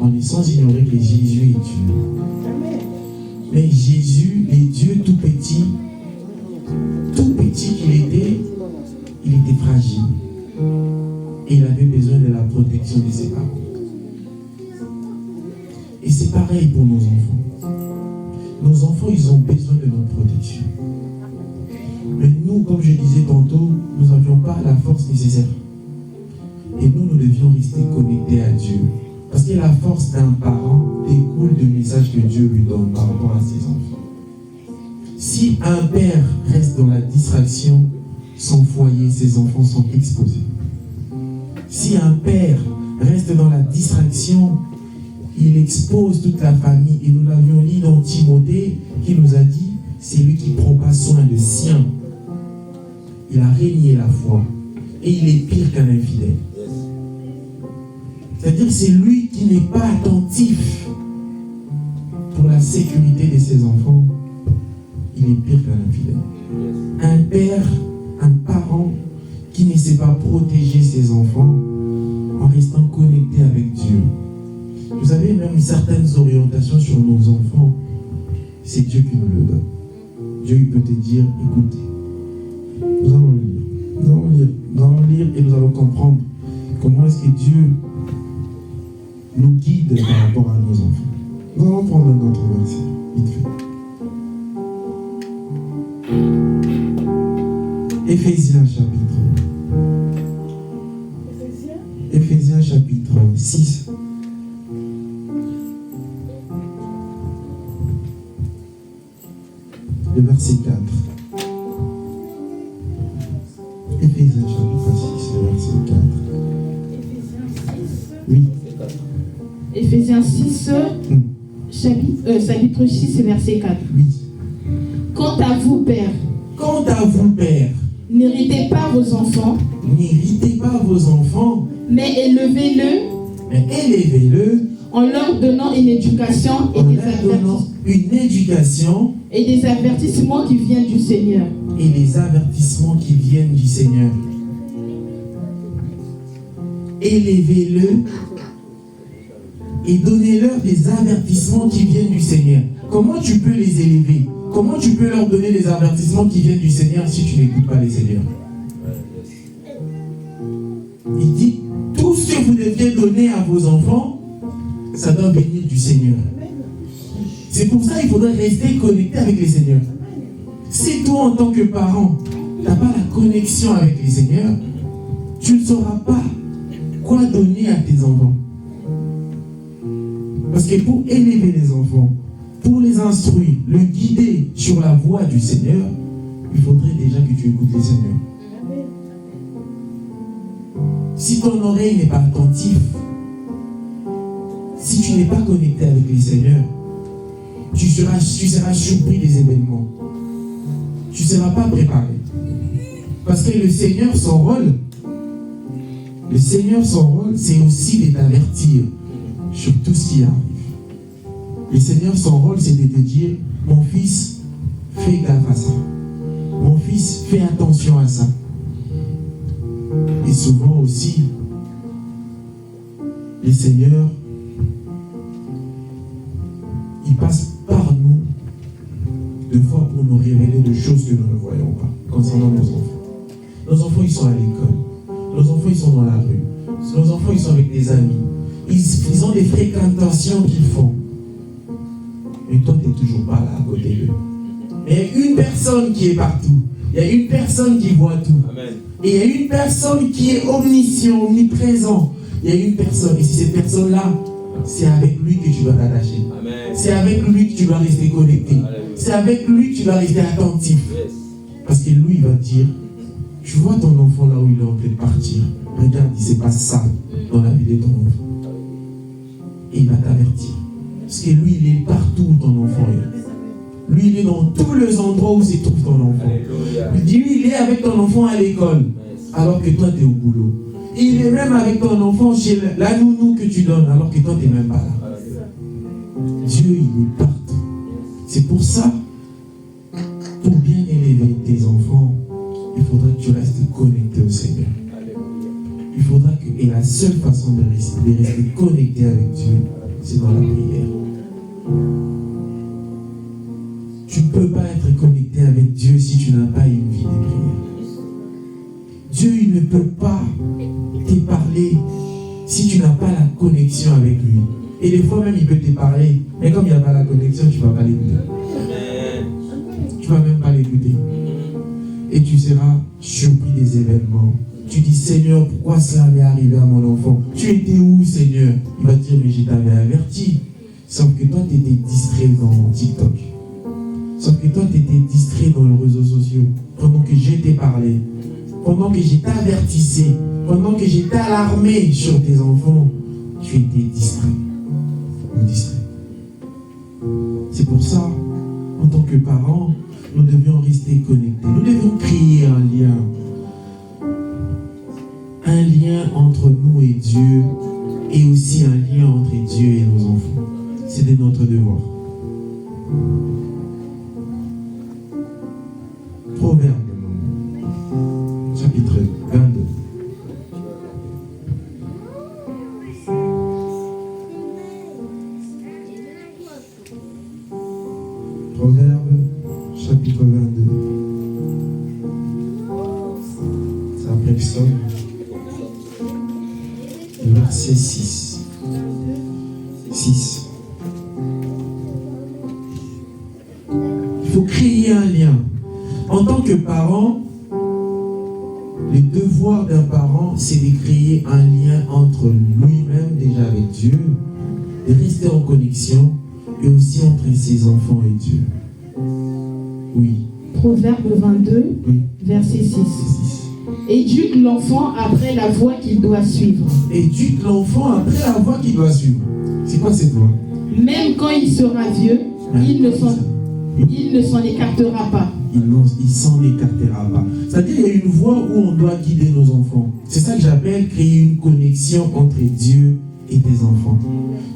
On est sans ignorer que Jésus est Dieu. Mais Jésus est Dieu tout petit qu'il était, il était fragile. Et il avait besoin de la protection de ses parents. Et c'est pareil pour nos enfants. Nos enfants, ils ont besoin de notre protection. Mais nous, comme je disais tantôt, nous n'avions pas la force nécessaire. Et nous devions rester connectés à Dieu. Parce que la force d'un parent découle du message que Dieu lui donne par rapport à ses enfants. Si un père reste dans la distraction, son foyer, ses enfants sont exposés. Si un père reste dans la distraction, il expose toute la famille. Et nous l'avions lu dans Timothée qui nous a dit, c'est lui qui ne prend pas soin de sien. Il a régné la foi. Et il est pire qu'un infidèle. C'est-à-dire que c'est lui qui n'est pas attentif pour la sécurité de ses enfants. Il est pire qu'un infidèle. Un père, un parent qui ne sait pas protéger ses enfants en restant connecté avec Dieu. Vous avez même certaines orientations sur nos enfants. C'est Dieu qui nous le donne. Dieu il peut te dire, écoutez, nous allons lire et nous allons comprendre comment est-ce que Dieu nous guide par rapport à nos enfants. Nous allons prendre un autre verset, vite fait. Éphésiens chapitre 6. Le verset 4. Éphésiens chapitre 6, le verset 4. Oui. Éphésiens 6, chapitre 6, verset 4. Oui. Quant à vous, Père, n'héritez pas vos enfants, mais élevez-le en leur donnant une éducation et des avertissements qui viennent du Seigneur. Élevez-le et donnez-leur des avertissements qui viennent du Seigneur. Comment tu peux les élever? Comment tu peux leur donner des avertissements qui viennent du Seigneur si tu n'écoutes pas les Seigneurs? Il dit, tout ce que vous deviez donnez à vos enfants, ça doit venir du Seigneur. C'est pour ça qu'il faudrait rester connecté avec les Seigneurs. Si toi, en tant que parent, tu n'as pas la connexion avec les Seigneurs, tu ne sauras pas quoi donner à tes enfants. Parce que pour élever les enfants, pour les instruire, le guider sur la voie du Seigneur, il faudrait déjà que tu écoutes les Seigneurs. Si ton oreille n'est pas attentive, si tu n'es pas connecté avec les Seigneurs, tu seras surpris des événements. Tu ne seras pas préparé. Parce que le Seigneur, son rôle, c'est aussi de t'avertir sur tout ce qui arrive. Le Seigneur, son rôle, c'est de te dire, mon fils, fais gaffe à ça. Mon fils, fais attention à ça. Et souvent aussi, le Seigneur, il passe par nous, deux fois pour nous révéler des choses que nous ne voyons pas, concernant nos enfants. Nos enfants, ils sont à l'école. Nos enfants, ils sont dans la rue. Nos enfants, ils sont avec des amis. Ils ont des fréquentations qu'ils font. Mais toi, tu n'es toujours pas là à côté d'eux. Mais il y a une personne qui est partout. Il y a une personne qui voit tout. Amen. Et il y a une personne qui est omniscient, omniprésent. Il y a une personne. Et si cette personne-là, c'est avec lui que tu dois t'attacher. C'est avec lui que tu dois rester connecté. Amen. C'est avec lui que tu dois rester attentif. Yes. Parce que lui, il va te dire, tu vois ton enfant là où il est en train de partir. Regarde, il se passe ça dans la vie de ton enfant. Et il va t'avertir. Parce que lui, il est partout où ton enfant est. Lui, il est dans tous les endroits où se trouve ton enfant. Lui, il est avec ton enfant à l'école, alors que toi, tu es au boulot. Et il est même avec ton enfant chez la nounou que tu donnes, alors que toi, tu n'es même pas là. Dieu, il est partout. C'est pour ça, pour bien élever tes enfants, il faudra que tu restes connecté au Seigneur. Il faudra que, et la seule façon de rester connecté avec Dieu, c'est dans la prière. Tu ne peux pas être connecté avec Dieu si tu n'as pas une vie de prière. Dieu, il ne peut pas te parler si tu n'as pas la connexion avec lui. Et des fois même, il peut te parler, mais comme il n'y a pas la connexion, tu ne vas pas l'écouter. Tu ne vas même pas l'écouter. Et tu seras surpris des événements. Tu dis, Seigneur, pourquoi cela m'est arrivé à mon enfant? Tu étais où, Seigneur? Il va te dire, mais je t'avais averti. Sauf que toi, tu étais distrait dans TikTok. Sauf que toi, tu étais distrait dans les réseaux sociaux. Pendant que je t'ai parlé, pendant que je t'avertissais, pendant que je t'ai alarmé sur tes enfants, tu étais distrait. Distrait. C'est pour ça, en tant que parents, nous devions rester connectés. Nous devons créer un lien entre nous et Dieu, et aussi un lien entre Dieu et nos enfants. C'est de notre devoir. Proverbe, chapitre 22. Proverbe, chapitre 22. C'est après Psaume. Verset 6. 6. Il faut créer un lien. En tant que parent, le devoir d'un parent, c'est de créer un lien entre lui-même, déjà avec Dieu, de rester en connexion, et aussi entre ses enfants et Dieu. Oui. Proverbe 22, oui. Verset 6. Éduque l'enfant après la voie qu'il doit suivre. Éduque l'enfant après la voie qu'il doit suivre. C'est quoi cette voie? Même quand il sera vieux, il ne s'en écartera pas. Il s'en écartera pas. C'est-à-dire qu'il y a une voie où on doit guider nos enfants. C'est ça que j'appelle créer une connexion entre Dieu et tes enfants.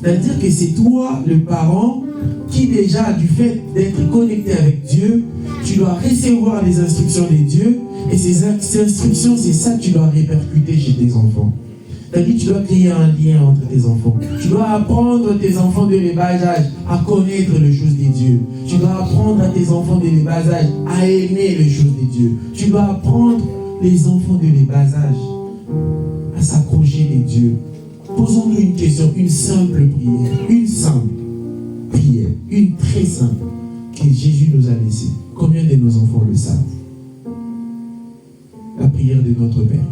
C'est-à-dire que c'est toi, le parent, qui déjà, du fait d'être connecté avec Dieu, tu dois recevoir les instructions de Dieu, et ces instructions, c'est ça que tu dois répercuter chez tes enfants. C'est-à-dire que tu dois créer un lien entre tes enfants. Tu dois apprendre tes enfants de bas âge à connaître les choses de Dieu. Tu dois apprendre à tes enfants de bas âge à aimer les choses de Dieu. Tu dois apprendre les enfants de bas âge à s'approcher de Dieu. Posons-nous une question, une simple prière, une très simple, que Jésus nous a laissée. Combien de nos enfants le savent? La prière de notre Père.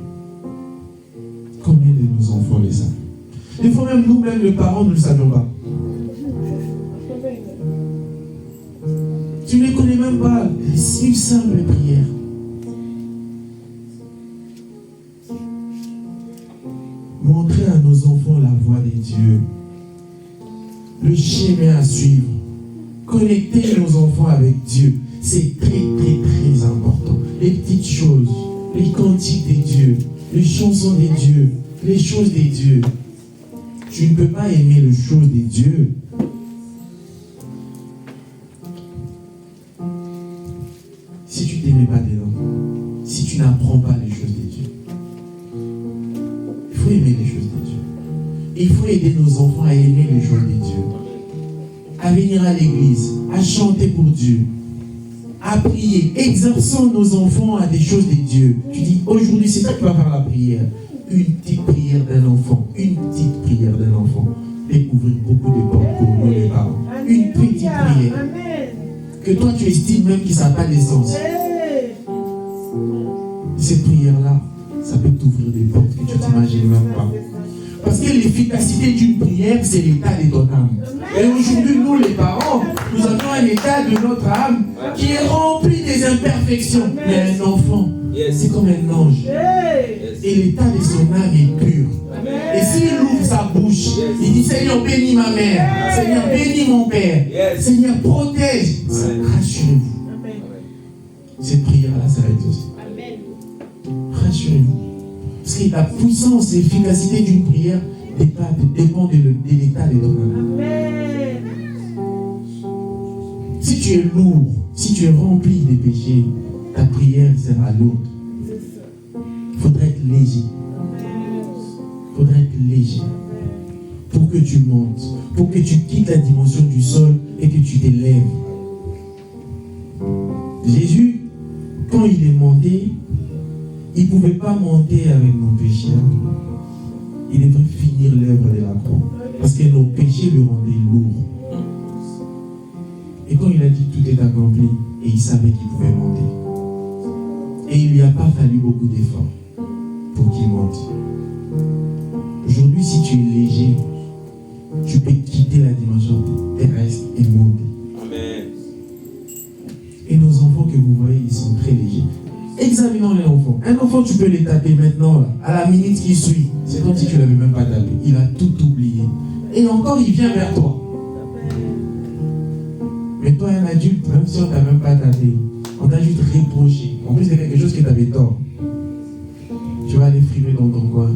Combien de nos enfants le savent? Des fois même nous-mêmes, les parents, nous ne le savions pas. Tu ne les connais même pas. C'est une simple prière. Montrer à nos enfants la voie de Dieu, le chemin à suivre, connecter nos enfants avec Dieu, c'est très très très important. Les petites choses, les cantiques de Dieu, les chansons de Dieu, les choses de Dieu. Tu ne peux pas aimer les choses de Dieu si tu ne t'aimais pas dedans, si tu n'apprends pas les choses de Dieu. Il faut aimer les choses de Dieu. Il faut aider nos enfants à aimer les choses de Dieu, à venir à l'église, à chanter pour Dieu, à prier, exerçant nos enfants à des choses de Dieu. Tu dis, aujourd'hui, c'est ça que tu vas faire la prière. Une petite prière d'un enfant, une petite prière d'un enfant peut ouvrir beaucoup de portes pour nous les parents. Une petite prière que toi tu estimes même que ça n'a pas de sens. Cette prière-là, ça peut t'ouvrir des portes que tu ne t'imagines même pas. Parce que l'efficacité d'une prière, c'est l'état de ton âme. Et aujourd'hui, nous les parents, nous avons un état de notre âme qui est rempli des imperfections. Mais un enfant, c'est comme un ange. Et l'état de son âme est pur. Et s'il ouvre sa bouche, il dit, Seigneur, bénis ma mère. Seigneur, bénis mon père. Seigneur, protège. Rassurez-vous. Cette prière-là, ça va être aussi. Rassurez-vous. Parce que la puissance et l'efficacité d'une prière dépend de l'état de ton âme. Si tu es lourd, si tu es rempli de péchés, ta prière sera lourde. Il faudrait être léger. Il faudrait être léger. Pour que tu montes, pour que tu quittes la dimension du sol et que tu t'élèves. Jésus, quand il est monté, il ne pouvait pas monter avec nos péchés. Il devait finir l'œuvre de la croix. Parce que nos péchés le rendaient lourd. Et quand il a dit tout est accompli, et il savait qu'il pouvait monter. Et il ne lui a pas fallu beaucoup d'efforts pour qu'il monte. Aujourd'hui, si tu es léger, tu peux quitter la dimension terrestre et monter. Amen. Et nos enfants que vous voyez, ils sont très légers. Examinons les enfants. Un enfant, tu peux les taper maintenant, là, à la minute qui suit. C'est comme si tu ne l'avais même pas tapé. Il a tout oublié. Et encore, il vient vers toi. Mais toi, un adulte, même si on ne t'a même pas tapé, on t'a juste reproché. En plus, c'est quelque chose que tu avais tort. Tu vas aller frimer dans ton coin.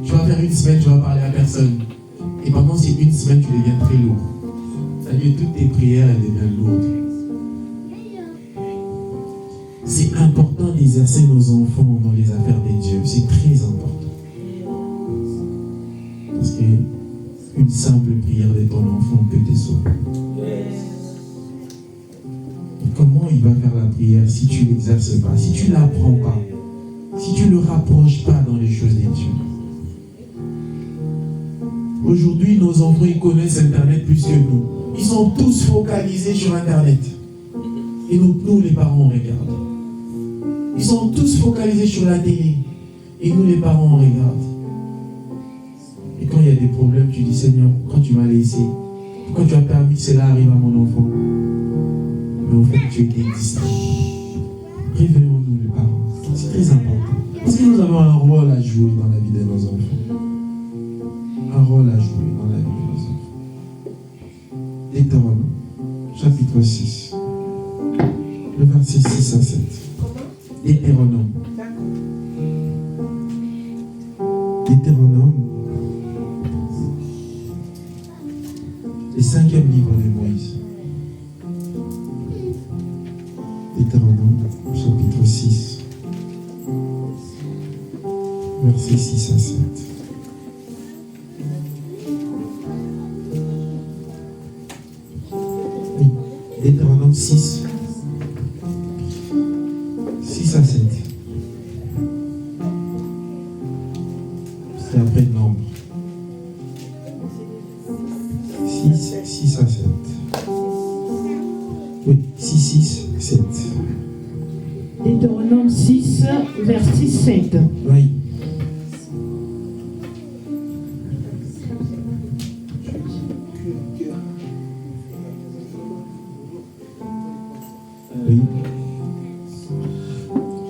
Tu vas faire une semaine, tu vas parler à personne. Et pendant ces une semaine, tu deviens très lourd. C'est-à-dire toutes tes prières, elles deviennent lourdes. C'est important d'exercer nos enfants dans les affaires de Dieu. C'est très important. Parce qu'une simple prière de ton enfant peut te sauver. Et comment il va faire la prière si tu ne l'exerces pas, si tu ne l'apprends pas, si tu ne le rapproches pas dans les choses de Dieu? Aujourd'hui, nos enfants, ils connaissent Internet plus que nous. Ils sont tous focalisés sur Internet. Et nous les parents, on regarde. Ils sont tous focalisés sur la télé. Et nous, les parents, on regarde. Et quand il y a des problèmes, tu dis, Seigneur, pourquoi tu m'as laissé? Pourquoi tu as permis que cela arrive à mon enfant? Mais au fait, tu étais distrait. Réveillons-nous, les parents. C'est très important. Parce que nous avons un rôle à jouer dans la vie de nos enfants. Un rôle à jouer dans la vie de nos enfants. Deutéronome, chapitre 6. Le verset 6 à 7. Deutéronome. Deutéronome. Le 5e livre de Moïse. Deutéronome, chapitre 6. Verset 6 à 7. Oui, Deutéronome 6. 6 à 7. C'est après Nombre. 6 à 7. Oui, 6, 7. Deutéronome 6, verset 7. Oui. Oui.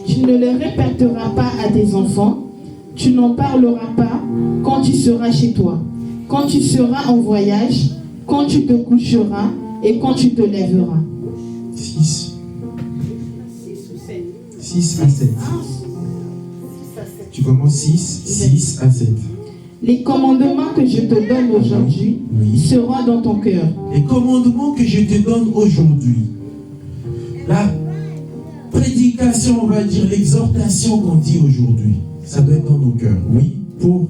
Tu ne le répéteras pas à tes enfants, tu n'en parleras pas quand tu seras chez toi, quand tu seras en voyage, quand tu te coucheras et quand tu te lèveras. 6 à 7. Tu commences 6 à 7. Les commandements que je te donne aujourd'hui seront dans ton cœur. Les commandements que je te donne aujourd'hui. La prédication, on va dire, l'exhortation qu'on dit aujourd'hui, ça doit être dans nos cœurs. Oui, pour.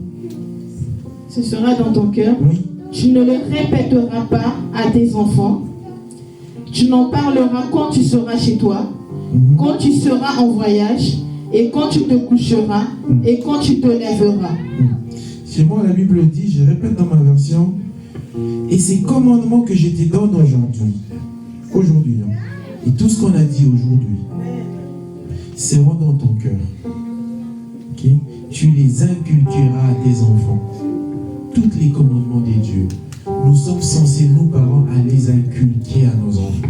Ce sera dans ton cœur. Oui. Tu ne le répéteras pas à tes enfants. Tu n'en parleras quand tu seras chez toi, quand tu seras en voyage, et quand tu te coucheras, et quand tu te lèveras. Chez moi, la Bible dit, je répète dans ma version, et ces commandements que je te donne aujourd'hui, hein, et tout ce qu'on a dit aujourd'hui, seront dans ton cœur. Okay? Tu les inculqueras à tes enfants. Tous les commandements de Dieu, nous sommes censés, nous parents, à les inculquer à nos enfants.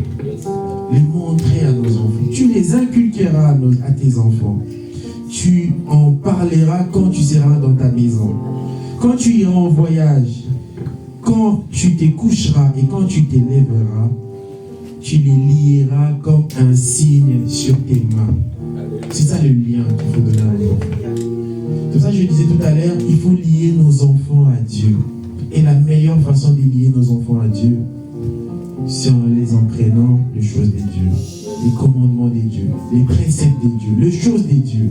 Les montrer à nos enfants. Tu les inculqueras à tes enfants. Tu en parleras quand tu seras dans ta maison. Quand tu iras en voyage, quand tu te coucheras et quand tu te lèveras, tu les lieras comme un signe sur tes mains. C'est ça le lien qu'il faut donner à nos enfants. C'est ça que je disais tout à l'heure, il faut lier nos enfants à Dieu. Et la meilleure façon de lier nos enfants à Dieu, c'est en les entraînant les choses de Dieu, les commandements de Dieu, les préceptes de Dieu, les choses de Dieu.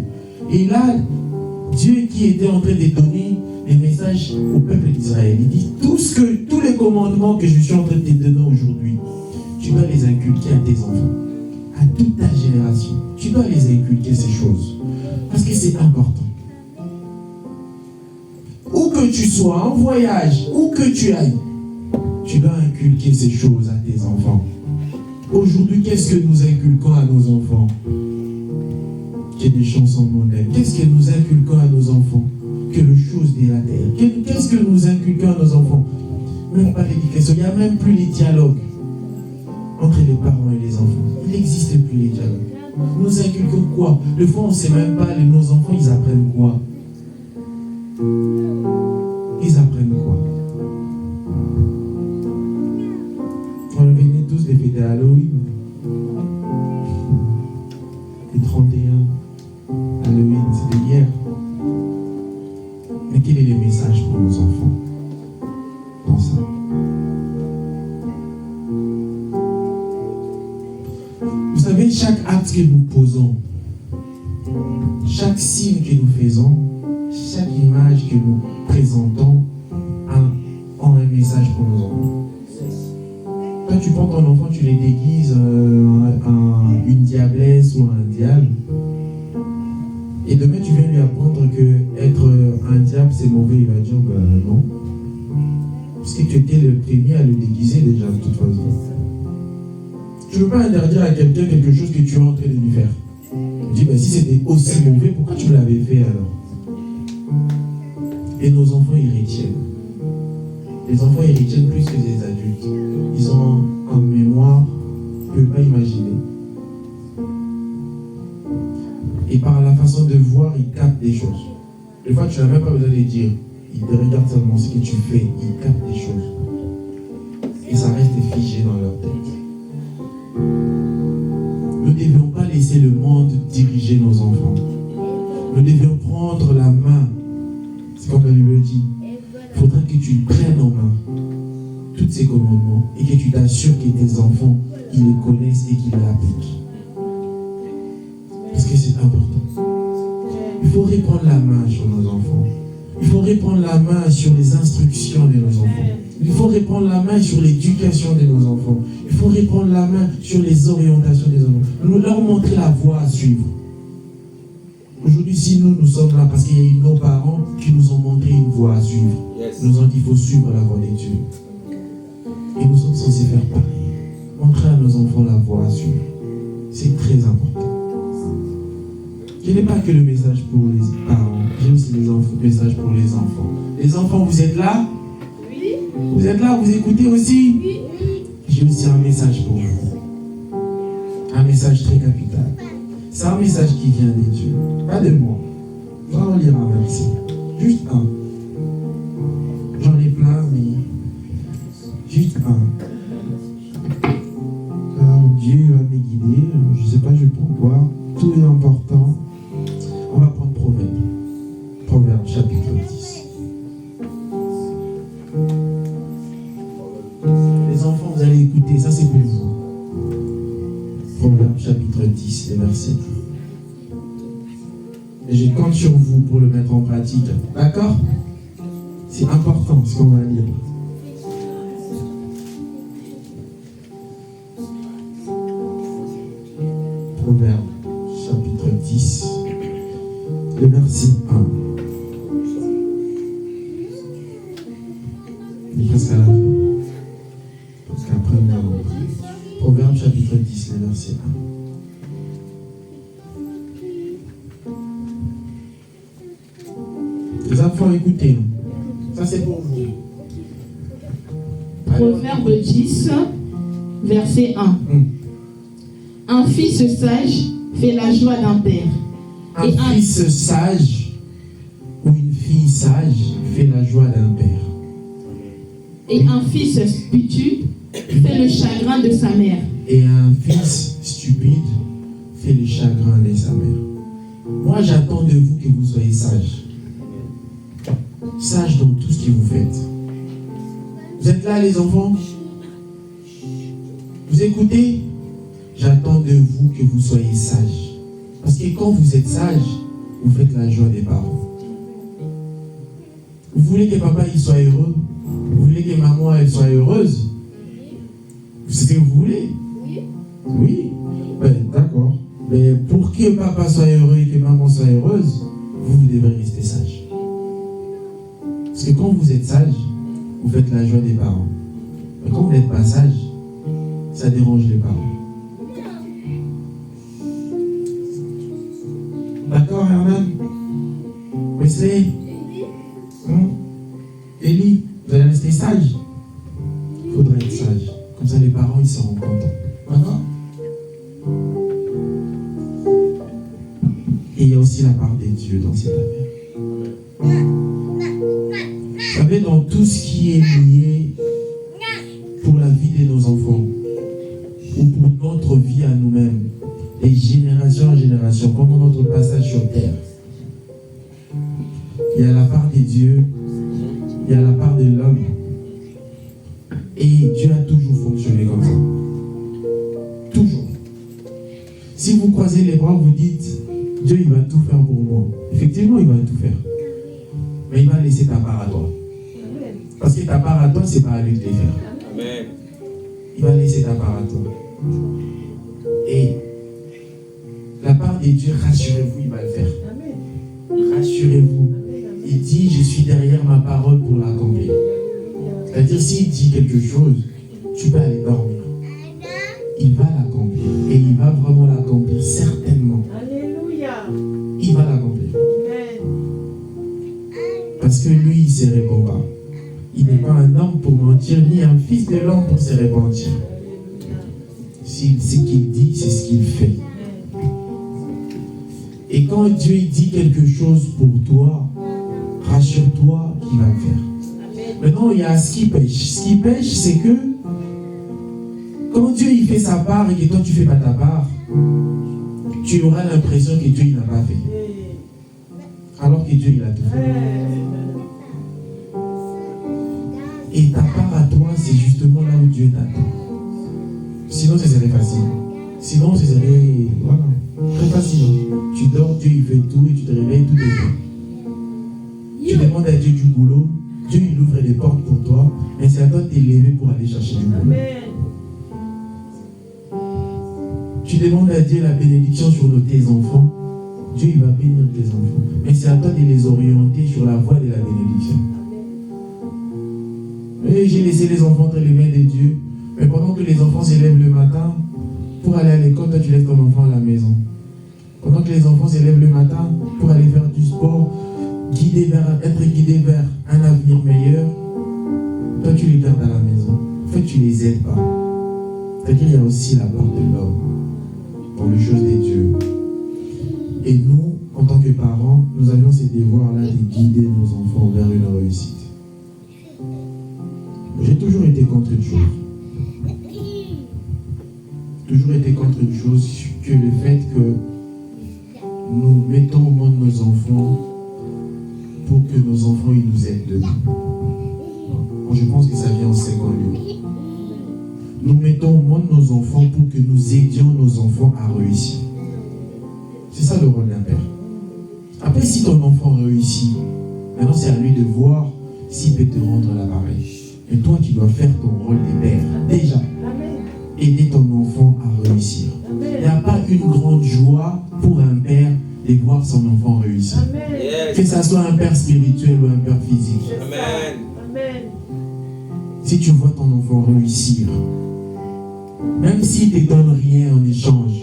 Et là, Dieu qui était en train de donner les messages au peuple d'Israël, il dit, tous les commandements que je suis en train de te donner aujourd'hui, tu dois les inculquer à tes enfants, à toute ta génération. Tu dois les inculquer ces choses, parce que c'est important. Où que tu sois, en voyage, où que tu ailles, tu dois inculquer ces choses à tes enfants. Aujourd'hui, qu'est-ce que nous inculquons à nos enfants? Que des chansons mondaines. Qu'est-ce que nous inculquons à nos enfants? Que les choses de la terre. Qu'est-ce que nous inculquons à nos enfants? Même pas l'éducation. Il n'y a même plus les dialogues entre les parents et les enfants. Il n'existe plus les dialogues. Nous inculquons quoi? Des fois, on ne sait même pas, nos enfants, ils apprennent quoi? Ils apprennent quoi? On venait tous des fêtes Halloween. Le 31. Halloween, c'était hier. Mais quel est le message pour nos enfants dans ça? Vous savez, chaque acte que nous posons, chaque signe que nous faisons, chaque image que nous présentons a un message pour nos enfants. Quand tu prends ton enfant, tu les déguises en une diablesse ou un diable. Et demain, tu viens lui apprendre que être un diable, c'est mauvais. Il va dire, non. Parce que tu étais le premier à le déguiser déjà, de toute façon. Tu ne peux pas interdire à quelqu'un quelque chose que tu es en train de lui faire. Tu dis, si c'était aussi mauvais, pourquoi tu l'avais fait alors? Et nos enfants, ils retiennent. Les enfants, ils retiennent plus que les adultes. Ils ont en mémoire, ils ne peuvent pas imaginer. Et par la façon de voir, ils captent des choses. Des fois, tu n'as même pas besoin de dire. Ils te regardent seulement ce que tu fais. Ils captent des choses. Et ça reste figé dans leur tête. Nous ne devions pas laisser le monde diriger nos enfants. Nous devions prendre la main. C'est comme la Bible dit. Il faudra que tu prennes en main tous ces commandements et que tu t'assures que tes enfants, ils les connaissent et qu'ils l'appliquent. Parce que c'est important. Il faut reprendre la main sur nos enfants. Il faut reprendre la main sur les instructions de nos enfants. Il faut reprendre la main sur l'éducation de nos enfants. Il faut reprendre la main sur les orientations des enfants. Nous leur montrer la voie à suivre. Aujourd'hui, si nous sommes là parce qu'il y a eu nos parents qui nous ont montré une voie à suivre. Yes. Nous ont dit qu'il faut suivre la voie de Dieu. nous sommes censés faire pareil. Montrer à nos enfants la voie à suivre. C'est très important. Je n'ai pas que le message pour les parents, j'ai aussi le message pour les enfants. Les enfants, vous êtes là? Oui. Vous êtes là, vous écoutez aussi? Oui. J'ai aussi un message pour vous. Un message très capital. C'est un message qui vient des dieux, pas de moi. On va en lire un verset. Juste un. J'en ai plein, mais juste un. Alors Dieu va me guider. Je ne sais pas, je prends quoi. Tout est important. On va prendre Proverbe. Proverbe chapitre 10. Les enfants, vous allez écouter, ça c'est pour vous. Proverbe chapitre 10, les versets 1. Et je compte sur vous pour le mettre en pratique. D'accord? C'est important ce qu'on va lire. Proverbe chapitre 10, le verset 1. Il est presque à la fin. Parce qu'après, on va reprendre. Proverbe chapitre 10, le verset 1. Les enfants, écoutez. Ça, c'est pour vous. Proverbe 10, verset 1. Un fils sage fait la joie d'un père. Un fils sage ou une fille sage fait la joie d'un père. Et un fils stupide fait le chagrin de sa mère. Et un fils stupide fait le chagrin de sa mère. Moi, j'attends de vous que vous soyez sages. Sages dans tout ce que vous faites. Vous êtes là, les enfants? Vous écoutez? J'attends de vous que vous soyez sages. Parce que quand vous êtes sages, vous faites la joie des parents. Vous voulez que papa il soit heureux? Vous voulez que maman elle soit heureuse? C'est ce que vous voulez? Oui. Ben, d'accord. Mais pour que papa soit heureux et que maman soit heureuse, vous devez rester sage. Parce que quand vous êtes sage, vous faites la joie des parents. Mais quand vous n'êtes pas sage, ça dérange les parents. D'accord, Herman? Wesley? Élie, vous allez rester sage? Il faudrait être sage. Comme ça, les parents, ils seront contents. D'accord? Et il y a aussi la part des dieux dans cette affaire. Vous savez, dans tout ce qui est lié pour la vie de nos enfants, ou pour notre vie à nous-mêmes, et génération en génération, pendant notre passage sur terre, il y a la part des dieux, il y a la part de l'homme. Et Dieu a toujours fonctionné comme ça. Toujours. Si vous croisez les bras, vous dites, Dieu il va tout faire pour moi. Effectivement, il va tout faire. Mais il va laisser ta part à toi. Parce que ta part à toi, c'est pas à lui de les faire. Amen. Il va laisser ta part à toi. Et la part des dieux, rassurez-vous, il va le faire. Rassurez-vous. Il dit, je suis derrière ma parole pour l'accomplir. C'est-à-dire, s'il dit quelque chose, tu peux aller dormir. Il va l'accomplir. Et il va vraiment l'accomplir, certainement. Alléluia. Il va l'accomplir. Amen. Parce que lui, il ne se répand pas. Il n'est pas un homme pour mentir, ni un fils de l'homme pour se repentir. S'il sait ce qu'il dit, c'est ce qu'il fait. Et quand Dieu dit quelque chose pour toi, rassure-toi qu'il va le faire. Maintenant, il y a ce qui pêche. Ce qui pêche, c'est que quand Dieu il fait sa part et que toi tu ne fais pas ta part, tu auras l'impression que Dieu il n'a pas fait. Alors que Dieu il a tout fait. Et ta part à toi, c'est justement là où Dieu t'attend. Sinon, ce serait facile. Sinon, ce serait voilà, très facile. Tu dors, Dieu il fait tout et tu te réveilles, tout est fait. Tu demandes à Dieu du boulot, Dieu il ouvre des portes pour toi, mais c'est à toi de t'élever pour aller chercher du boulot. Amen. Tu demandes à Dieu la bénédiction sur tes enfants, Dieu il va bénir tes enfants. Mais c'est à toi de les orienter sur la voie de la bénédiction. Et j'ai laissé les enfants entre les mains de Dieu. Mais pendant que les enfants se lèvent le matin pour aller à l'école, toi tu laisses ton enfant à la maison. Pendant que les enfants se lèvent le matin pour aller faire du sport, être guidés vers un avenir meilleur, toi tu les gardes à la maison. En fait, tu les aides pas. C'est-à-dire qu'il y a aussi la part de l'homme dans les choses de Dieu. Et nous, en tant que parents, nous avions ce devoir-là de guider nos enfants vers une réussite. J'ai toujours été contre une chose. Toujours été contre une chose, que le fait que nous mettons au monde nos enfants pour que nos enfants ils nous aident de nous. Moi, je pense que ça vient en second lieu. Nous mettons au monde nos enfants pour que nous aidions nos enfants à réussir. C'est ça le rôle d'un père. Après, si ton enfant réussit, maintenant c'est à lui de voir s'il peut te rendre l'appareil. Et toi, tu dois faire ton rôle de père. Déjà, aider ton enfant à réussir. Il n'y a pas une grande joie pour un père de voir son enfant réussir. Yes. Que ce soit un père spirituel ou un père physique. Amen. Si tu vois ton enfant réussir, même s'il ne te donne rien en échange,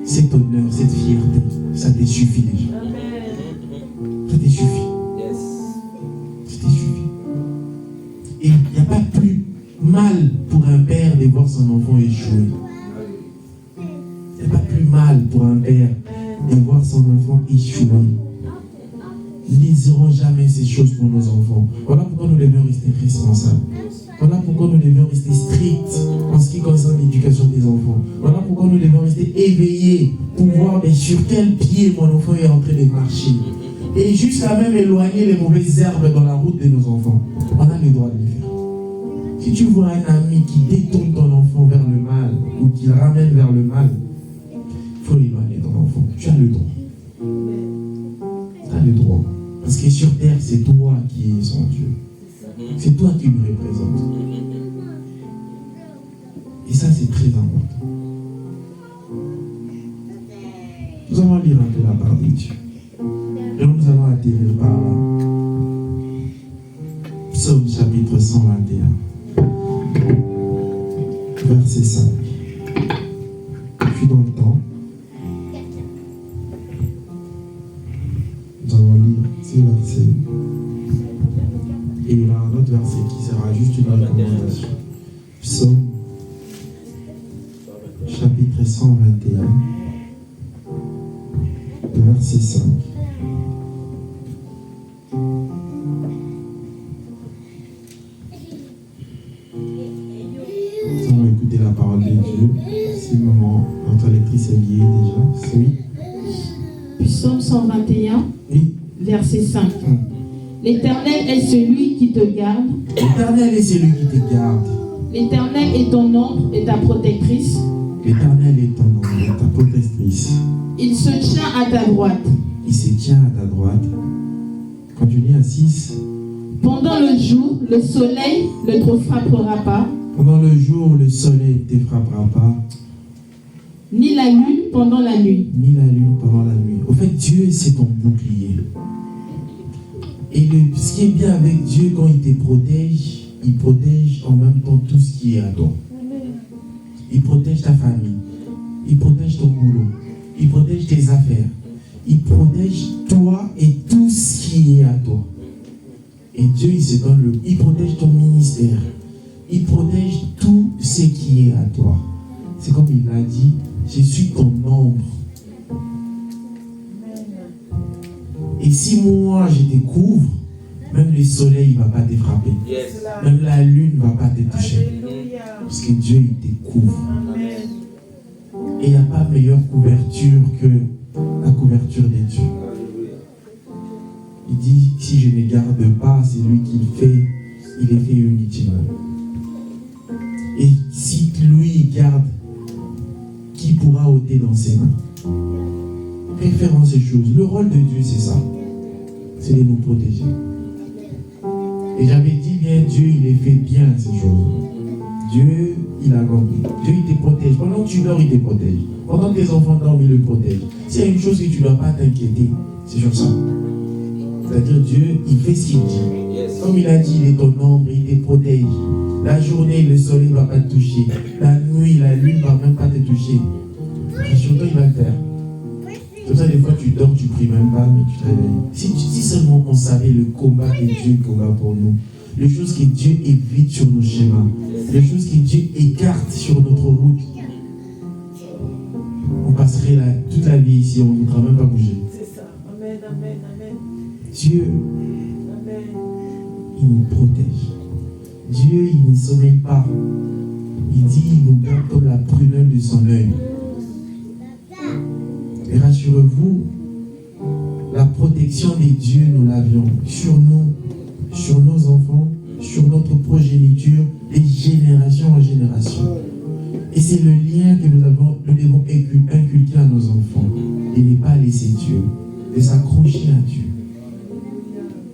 cet honneur, cette fierté, ça te suffit déjà. Amen. Ça te suffit. Yes. Ça te suffit. Et il n'y a pas plus mal pour un père de voir son enfant échouer. Il n'y a pas plus mal pour un père de voir son enfant échouer. Nous ne liserons jamais ces choses pour nos enfants. Voilà pourquoi nous devons rester responsables. Voilà pourquoi nous devons rester stricts en ce qui concerne l'éducation des enfants. Voilà pourquoi nous devons rester éveillés pour voir sur quel pied mon enfant est en train de marcher. Et jusqu'à même éloigner les mauvaises herbes dans la route de nos enfants. On a le droit de le faire. Si tu vois un ami qui détourne ton enfant vers le mal ou qui le ramène vers le mal, il faut éloigner ton enfant. Tu as le droit. Tu as le droit. Parce que sur terre, c'est toi qui es son Dieu. C'est toi qui le représentes. Et ça, c'est très important. Nous allons lire un peu la parole de Dieu. Et nous allons atterrir par là. Psaume chapitre 121. Verset 5. Je suis dans le temps. Nous allons lire ces versets. Et il y aura un autre verset qui sera juste une recommandation. Psaume chapitre 121, verset 5. Nous allons écouter la parole de Dieu. C'est le moment, notre lectrice est liée déjà. Oui. Psaume 121, Oui. verset 5. L'Éternel est celui qui te garde. L'Éternel est celui qui te garde. L'Éternel est ton ombre et ta protectrice. L'Éternel est ton ombre et ta protectrice. Il se tient à ta droite. Il se tient à ta droite. Quand tu lis à 6. Pendant le jour, le soleil ne te frappera pas. Pendant le jour, le soleil ne te frappera pas. Ni la lune pendant la nuit. Ni la lune pendant la nuit. Au fait, Dieu, c'est ton bouclier. Et ce qui est bien avec Dieu, quand il te protège, il protège en même temps tout ce qui est à toi. Il protège ta famille. Il protège ton boulot. Il protège tes affaires. Il protège toi et tout ce qui est à toi. Et Dieu, il se donne il protège ton ministère. Il protège tout ce qui est à toi. C'est comme il l'a dit, je suis ton ombre. Et si moi je te couvre, même le soleil ne va pas te frapper. Yes. Même la lune ne va pas te toucher. Alléluia. Parce que Dieu, il te couvre. Amen. Et il n'y a pas meilleure couverture que la couverture de Dieu. Il dit, si je ne garde pas, c'est lui qui le fait, il est fait inutilement. Et si lui garde, qui pourra ôter dans ses mains? Préférons ces choses. Le rôle de Dieu, c'est ça. C'est de nous protéger. Et j'avais dit bien, Dieu, il est fait bien ces choses. Dieu, il a compris. Dieu, il te protège. Pendant que tu dors, il te protège. Pendant que tes enfants dorment, il le protège. S'il y a une chose que tu ne dois pas t'inquiéter, c'est sur ça. C'est-à-dire Dieu, il fait ce qu'il dit. Comme il a dit, il est ton ombre, il te protège. La journée, le soleil ne va pas te toucher. La nuit, la lune ne va même pas te toucher. Surtout, il va le faire. C'est pour ça, des fois, tu dors, tu ne pries même pas, mais tu te réveilles. Si seulement on savait le combat que Dieu combat pour nous, les choses que Dieu évite sur nos schémas, les choses que Dieu écarte sur notre route, on passerait toute la vie ici, on ne voudra même pas bouger. C'est ça. Amen, amen, amen. Dieu, Amen. il nous protège. Dieu, il ne sommeille pas. Il dit, il nous garde comme la prunelle de son œil. Et rassurez-vous, la protection de Dieu, nous l'avions sur nous, sur nos enfants, sur notre progéniture, de génération en génération. Et c'est le lien que nous devons inculquer à nos enfants. Et ne pas laisser Dieu, de s'accrocher à Dieu.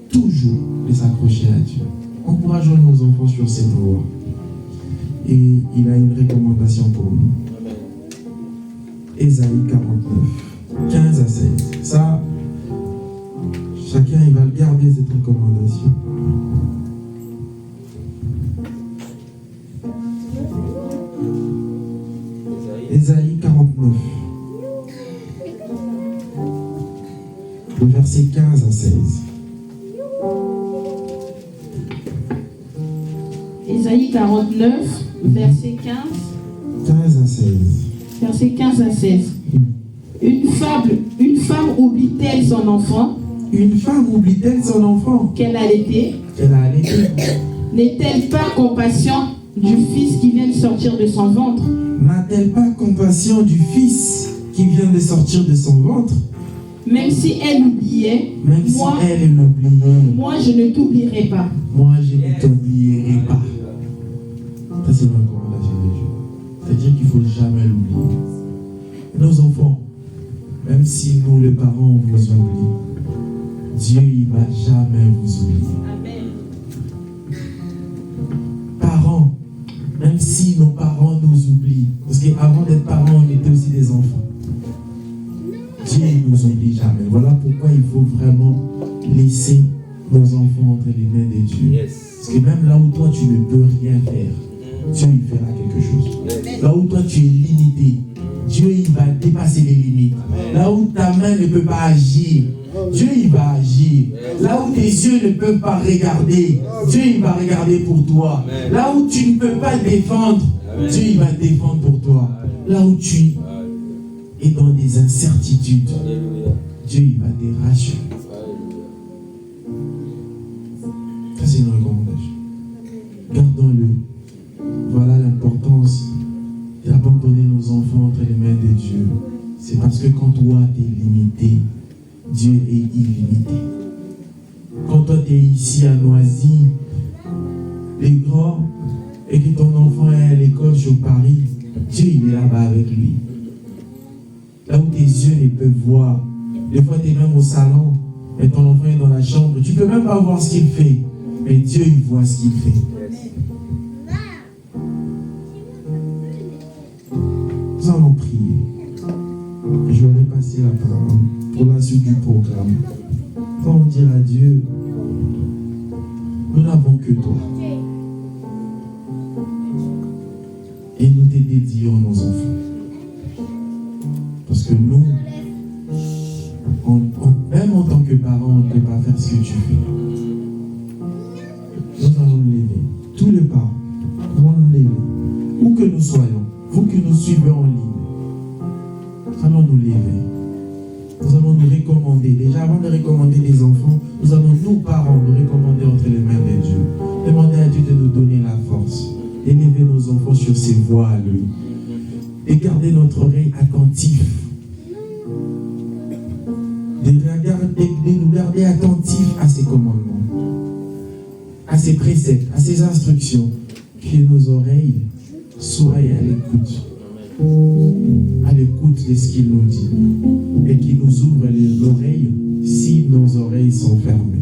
Toujours de s'accrocher à Dieu. Encourageons nos enfants sur cette voie. Et il a une recommandation pour nous. Ésaïe 49, 15 à 16. Ça, chacun il va garder cette recommandation. Ésaïe 49, le verset 15 à 16. Ésaïe 49, verset 15. 15 à 16. Verset 15 à 16. Une femme oublie-t-elle son enfant? Une femme oublie-t-elle son enfant Qu'elle a allaité? qu'elle a allaité? N'est-elle pas compassion du fils qui vient de sortir de son ventre? N'a-t-elle pas compassion du fils qui vient de sortir de son ventre? Même si elle oubliait, Même moi, si elle l'oubliait, moi je ne t'oublierai pas. moi je ne t'oublierai pas. Ça c'est ma recommandation de Dieu. C'est-à-dire qu'il ne faut jamais l'oublier. Nos enfants, même si nous les parents on vous oublie, Dieu il ne va jamais vous oublier. Amen. Parents, même si nos parents nous oublient, parce qu'avant d'être parents, on était aussi des enfants. Dieu ne nous oublie jamais. Voilà pourquoi il faut vraiment laisser nos enfants entre les mains de Dieu. Parce que même là où toi tu ne peux rien faire, Dieu il fera quelque chose. Là où toi tu es limité, Dieu il va dépasser les limites. Là où ta main ne peut pas agir, Dieu il va agir. Là où tes yeux ne peuvent pas regarder, Dieu il va regarder pour toi. Là où tu ne peux pas défendre, Dieu il va défendre pour toi. Là où tu es dans des incertitudes, Dieu il va te rassurer. Ça c'est une recommandation. Gardons-le. Voilà l'importance d'abandonner nos enfants entre les mains de Dieu. C'est parce que quand toi tu es limité, Dieu est illimité. Quand toi tu es ici à Noisy, les grands, et que ton enfant est à l'école sur Paris, Dieu il est là-bas avec lui. Là où tes yeux ne peuvent voir, des fois tu es même au salon, et ton enfant est dans la chambre, tu ne peux même pas voir ce qu'il fait, mais Dieu il voit ce qu'il fait. Nous allons prier. Je vais passer la parole pour la suite du programme. Nous allons dire à Dieu, nous n'avons que toi. Et nous te dédions nos enfants. Parce que nous, même en tant que parents, on ne peut pas faire ce que tu fais. Nous allons nous lever. Tous les parents, nous allons nous lever. Où que nous soyons, vous que nous suivez en ligne, nous allons nous lever. Nous allons nous recommander. Déjà, avant de recommander les enfants, nous allons, nous parents, nous recommander entre les mains de Dieu. Demander à Dieu de nous donner la force, d'élever nos enfants sur ses voies à lui, et garder notre oreille attentive, de nous garder attentifs à ses commandements, à ses préceptes, à ses instructions, que nos oreilles soient à l'écoute de ce qu'il nous dit, et qu'il nous ouvre l'oreille si nos oreilles sont fermées.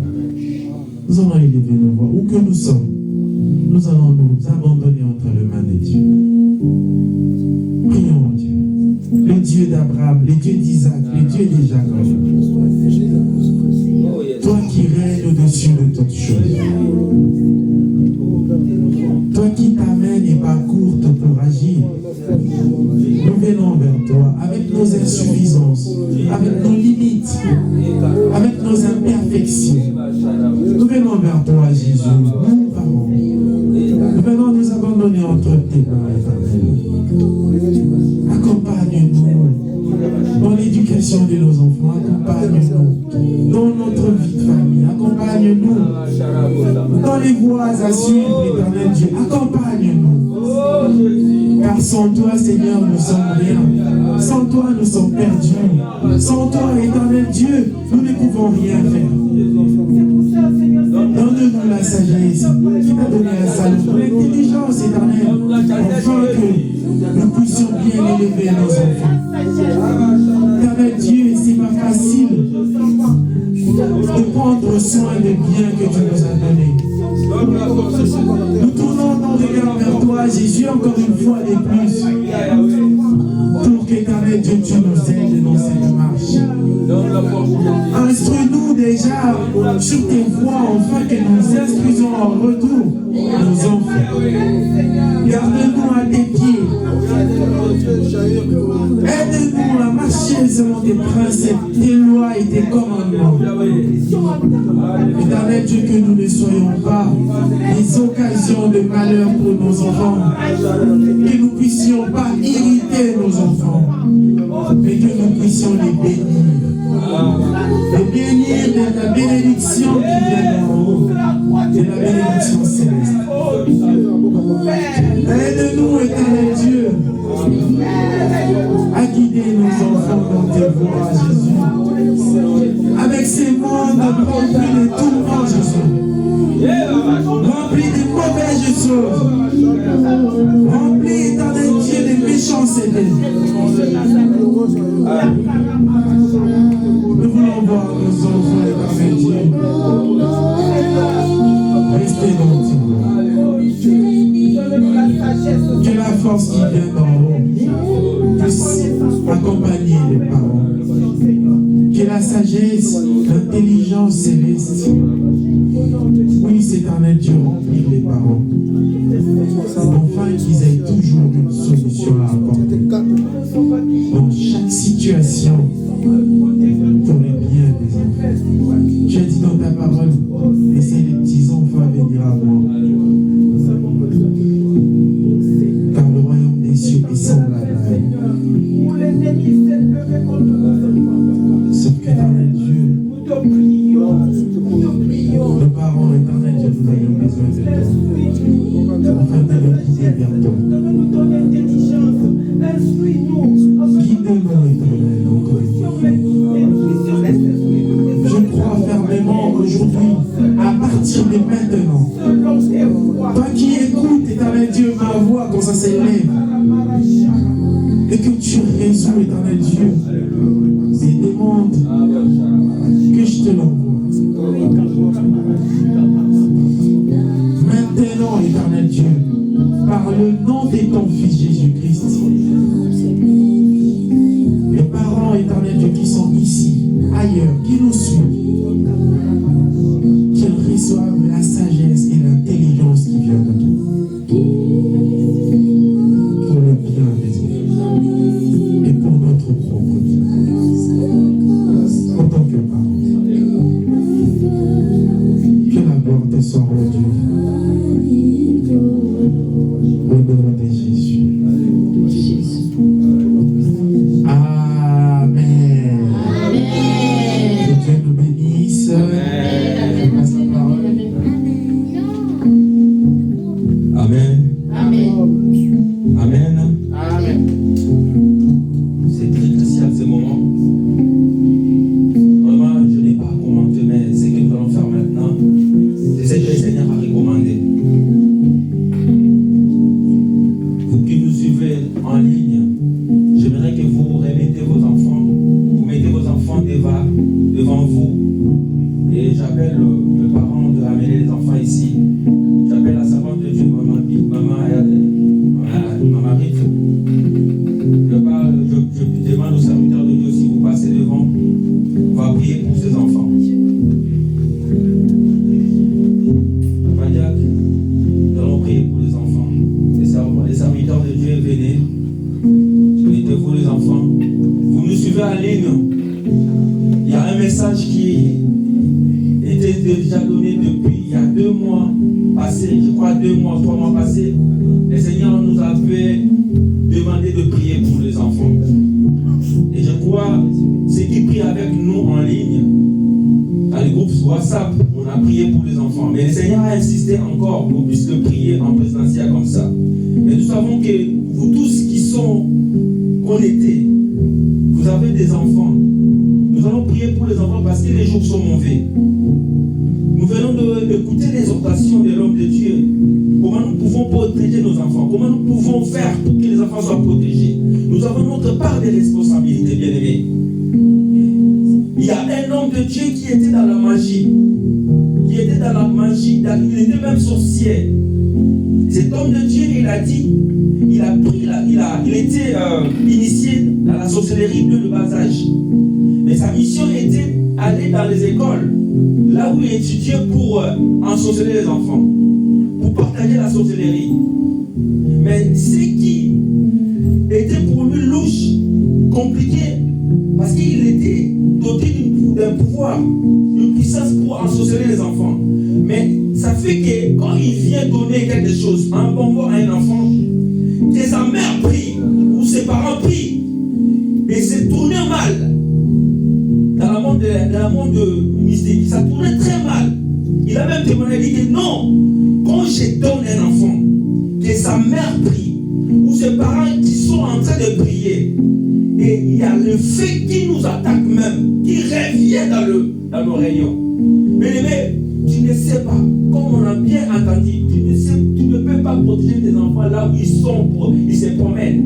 Nous allons élever nos voix, où que nous sommes, nous allons nous abandonner entre les mains de Dieu. Prions Dieu, le Dieu d'Abraham, le Dieu d'Isaac, le Dieu de Jacob. Toi qui au-dessus de toute chose. Toi qui t'amènes et parcours pour agir, nous venons vers toi avec nos insuffisances, avec nos limites, avec nos imperfections. Nous venons vers toi, Jésus, nous parents. Nous venons nous abandonner entre tes mains éternelles. Accompagne-nous dans l'éducation de nos enfants, accompagne-nous dans notre vie de famille, accompagne-nous dans les voies à suivre, éternel Dieu, accompagne-nous. Car sans toi, Seigneur, nous sommes rien. Sans toi, nous sommes perdus. Sans toi, éternel Dieu, nous ne pouvons rien faire. Donne-nous la sagesse qui t'a donné la sagesse, l'intelligence éternelle, afin que nous puissions bien élever nos enfants. Éternel Dieu, c'est pas facile de prendre soin des biens que tu nous as donnés. Nous tournons nos regards vers toi, Jésus, encore une fois de plus, pour qu'éternel Dieu, tu nous aides dans cette marche. Instruis-nous déjà sur tes voies, afin que nous instruisons en retour nos enfants. Garde-nous à tes pieds. Aide-nous à marcher selon tes principes, tes lois et tes commandements. Éternel Dieu, que nous ne soyons pas des occasions de malheur pour nos enfants, que nous ne puissions pas irriter nos enfants, mais que nous puissions les bénir. Les bénir de la bénédiction qui vient d'en haut, de la bénédiction céleste. Aide-nous, éternel Dieu, à guider nos enfants dans tes voies, Jésus. Avec ces mondes remplis de tourments, Jésus. Remplis de mauvaises choses. Remplis, éternel Dieu, de méchanceté. Nous voulons voir nos enfants, éternel Dieu. Restez dans tes voies. Que la force qui vient d'en haut puisse accompagner les parents. Que la sagesse, l'intelligence céleste puisse, éternel Dieu, remplir les parents. Enfin qu'ils aient toujours une solution à apporter dans chaque situation pour le bien des enfants. Tu as dit dans ta parole, laissez les petits enfants venir à moi. Car le royaume des cieux est semblable à eux. Sauf qu'éternel Dieu, nos parents, éternel Dieu, nous avons besoin de toi. Afin de nous guider vers toi. Guide-nous, éternel, encore une fois. Je crois fermement aujourd'hui, à partir de maintenant, toi qui écoutes, éternel Dieu, ma voix quand ça s'élève, et que tu résous, éternel Dieu, et demande que je te l'envoie. Maintenant, éternel Dieu, par le nom de ton Fils Jésus-Christ, les parents, éternel Dieu, qui sont ici, ailleurs, qui nous suivent, qu'ils reçoivent la sagesse et l'intelligence qui vient de toi. Pour le bien des autres et pour notre propre bien. En tant que parents, que la gloire te soit rendue. Au nom de Jésus. Amen. Que Dieu nous bénisse. Je passe la parole. Amen. Amen. Amen. Amen. C'est très crucial ce moment. Vraiment, je n'ai pas à commenter, mais ce que nous allons faire maintenant, c'est ce que le Seigneur a recommandé. Vous qui nous suivez en ligne, j'aimerais que vous remettez vos enfants, vous mettez vos enfants devant vous. Et j'appelle le parent de ramener les enfants ici. J'appelle la servante de Dieu, maman Rive. ligne, il y a un message qui était déjà donné depuis il y a 2 mois passés, je crois 2 mois, 3 mois passés. Le Seigneur nous avait demandé de prier pour les enfants. Et je crois, ceux qui prient avec nous en ligne, dans le groupe WhatsApp, on a prié pour les enfants. Mais le Seigneur a insisté encore pour qu'on puisse prier en présentiel comme ça. Mais nous savons que vous tous qui sont connectés, vous avez des enfants. Nous allons prier pour les enfants parce que les jours sont mauvais. Nous venons d'écouter l'exhortation de l'homme de Dieu. Comment nous pouvons protéger nos enfants? Comment nous pouvons faire pour que les enfants soient protégés? Nous avons notre part de responsabilité, bien-aimés. Il y a un homme de Dieu qui était dans la magie. Il était même sorcier. Cet homme de Dieu, il a dit, il était initié dans la sorcellerie de bas âge. Mais sa mission était d'aller dans les écoles, là où il étudiait pour ensorceler les enfants, pour partager la sorcellerie. Mais ce qui était pour lui louche, compliqué, parce qu'il était doté d'un pouvoir, d'une puissance pour ensorceler les enfants. Mais ça fait que quand il vient donner quelque chose, un bonbon à un enfant, que sa mère prie, ou ses parents prient, et c'est tourné mal. Dans le monde mystique, ça tournait très mal. Il a même témoigné, il dit que non, quand je donne un enfant, que sa mère prie, ou ses parents qui sont en train de prier, et il y a le fait qui nous attaque même, qui revient dans nos rayons. Mais tu ne sais pas, comme on a bien entendu, tu ne peux pas protéger tes enfants là où ils se promènent.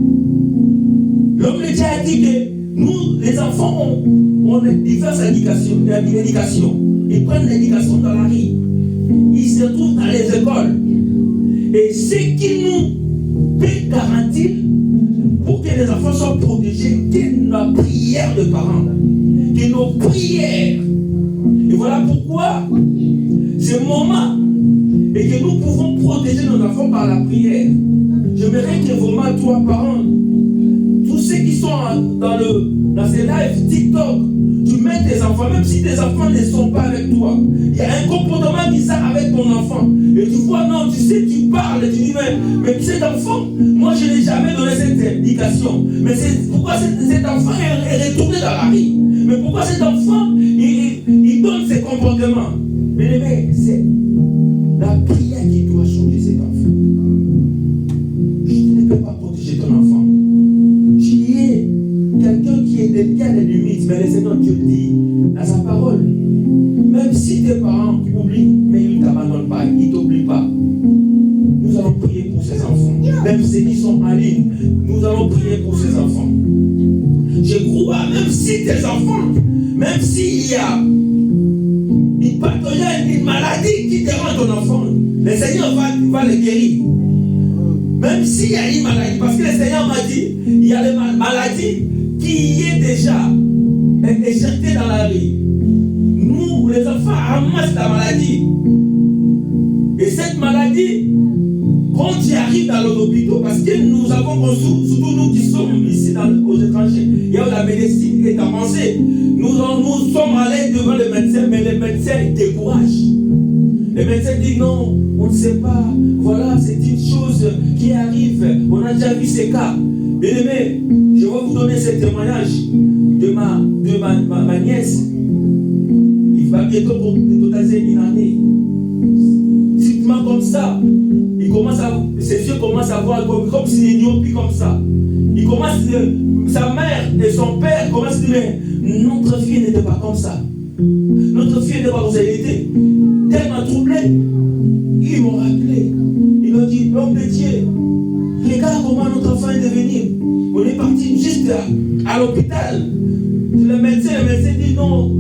L'homme de Dieu a dit que nous, les enfants, on a diverses éducations. Ils prennent l'éducation dans la rue. Ils se trouvent dans les écoles. Et ce qui nous peut garantir pour que les enfants soient protégés, c'est nos prières de parents, que nos prières. Et voilà pourquoi ce moment et que nous pouvons protéger nos enfants par la prière. J'aimerais que vraiment, toi, parents, tous ceux qui sont dans ces lives TikTok, tu mets tes enfants, même si tes enfants ne sont pas avec toi. Il y a un comportement bizarre avec ton enfant. Et tu vois, non, tu sais, tu parles, et tu dis, mais cet enfant, moi je n'ai jamais donné cette éducation. Mais pourquoi cet enfant est retourné dans la vie? Mais pourquoi cet enfant, il donne ces comportements? Mais c'est la prière qui doit changer cet enfant. Tu ne peux pas protéger ton enfant. Tu es quelqu'un qui est délicat à des limites, mais le Seigneur Dieu dit dans sa parole, même si tes parents oublient, mais ils ne t'abandonnent pas, ils ne t'oublient pas. Nous allons prier pour ces enfants. Même ceux qui sont en ligne, nous allons prier pour ces enfants. Je crois, même si tes enfants, même s'il y a une pathologie, une maladie qui dérange ton enfant, le Seigneur va le guérir. Même s'il y a une maladie, parce que le Seigneur m'a dit, il y a des maladies qui est déjà éjectée dans la vie. Nous, les enfants, ramassent la maladie. Et cette maladie, quand tu arrives dans l'hôpital, parce que nous avons construit, surtout nous qui sommes ici aux étrangers, il y a la médecine qui est avancée. Nous sommes allés devant le médecin, mais le médecin décourage. Le médecin dit non, on ne sait pas, voilà, c'est une chose qui arrive, on a déjà vu ces cas. Bien-aimés, je vais vous donner ce témoignage de ma nièce. Il va bientôt totaliser une année. Subitement comme ça, ses yeux commencent à voir comme s'il est myopie comme ça. Sa mère et son père commencent à dire, mais notre fille n'était pas comme ça. Notre fille n'était pas comme ça. Elle était tellement troublée. Ils m'ont rappelé. Ils m'ont dit, l'homme de Dieu, regarde comment notre enfant est devenu. On est parti juste à l'hôpital. Le médecin dit non,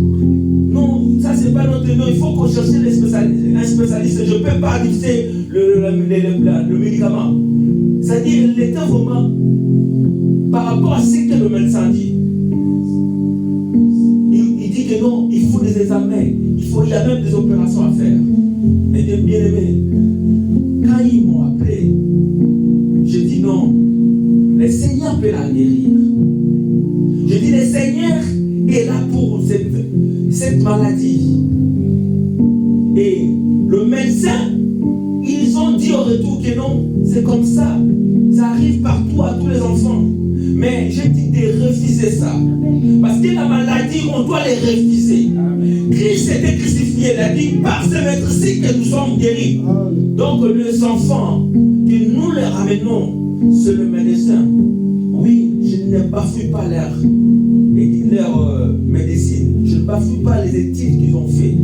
ça c'est pas notre nom. Il faut qu'on cherche un spécialiste. Je ne peux pas administrer le médicament. C'est-à-dire, il était vraiment par rapport à ce que le médecin dit. Il dit que non, il faut des examens. Il y a même des opérations à faire. Mais bien aimé, quand ils m'ont appelé, je dis non, le Seigneur peut la guérir. Je dis le Seigneur est là pour cette maladie. Et le médecin, ils ont dit au retour que non, c'est comme ça. Ça arrive partout à tous les enfants. Mais j'ai dit de refuser ça. Parce que la maladie, on doit les refuser. Christ était crucifié. Il a dit, par ce maître-ci que nous sommes guéris. Donc les enfants que nous les ramenons, c'est le médecin. Oui, je ne bafouille pas leur médecine. Je ne bafouille pas les études qu'ils ont fait.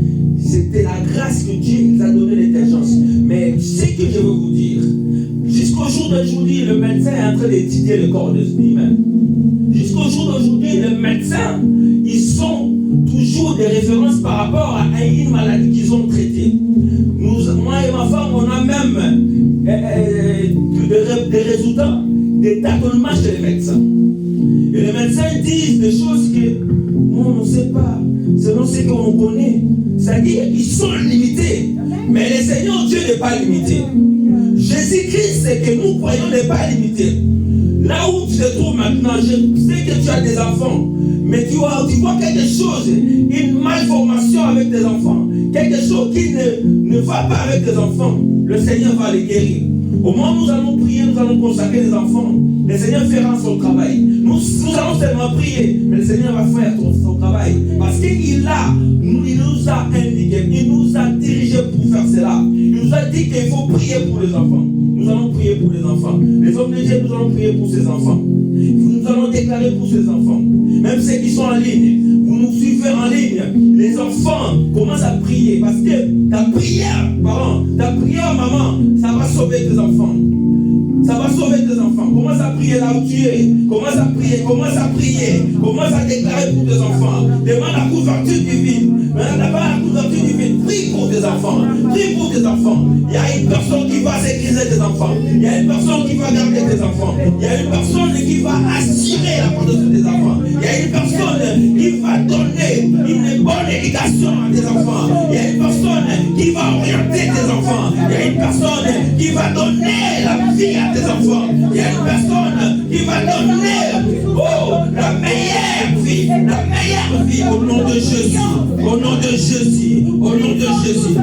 C'était la grâce que Dieu nous a donné l'intelligence. Mais ce que je veux vous dire, jusqu'au jour d'aujourd'hui, le médecin est en train d'étudier le corps de l'humain. Jusqu'au jour d'aujourd'hui, les médecins, ils sont toujours des références par rapport à une maladie qu'ils ont traitée. Moi et ma femme, on a même des résultats, des tâtonnements chez les médecins. Et les médecins disent des choses que nous, on ne sait pas, selon ce qu'on connaît. C'est-à-dire qu'ils sont limités. Mais le Seigneur Dieu n'est pas limité. Jésus-Christ, c'est que nous croyons, n'est pas limité. Là où tu te trouves maintenant, je sais que tu as des enfants, mais tu vois quelque chose, une malformation avec tes enfants, quelque chose qui ne va pas avec tes enfants, le Seigneur va les guérir. Au moment où nous allons prier, nous allons consacrer les enfants, le Seigneur fera son travail. Nous allons seulement prier, mais le Seigneur va faire son travail. Parce qu'il nous a indiqué, il nous a dirigé pour faire cela. Il nous a dit qu'il faut prier pour les enfants. Nous allons prier pour les enfants. Les hommes de Dieu, nous allons prier pour ces enfants. Nous allons déclarer pour ces enfants. Même ceux qui sont en ligne, vous nous suivez en ligne. Les enfants commencent à prier. Parce que ta prière, parents, ta prière, maman, ça va sauver tes enfants. Ça va sauver tes enfants. Commence à prier là où tu es. Commence à prier, commence à prier. Commence à déclarer pour tes enfants. Demande la couverture divine. Demande la couverture divine. Prie pour tes enfants. Prie pour tes enfants. Il y a une personne qui va sécuriser tes enfants. Il y a une personne qui va garder tes enfants. Il y a une personne qui va assurer la protection des enfants. Il y a une personne qui va donner une bonne éducation à tes enfants. Il y a une personne qui va orienter tes enfants. Il y a une personne qui va donner la vie à tes enfants. Il y a une personne qui va donner la meilleure vie au nom de Jésus. Au nom de Jésus. Au nom de Jésus.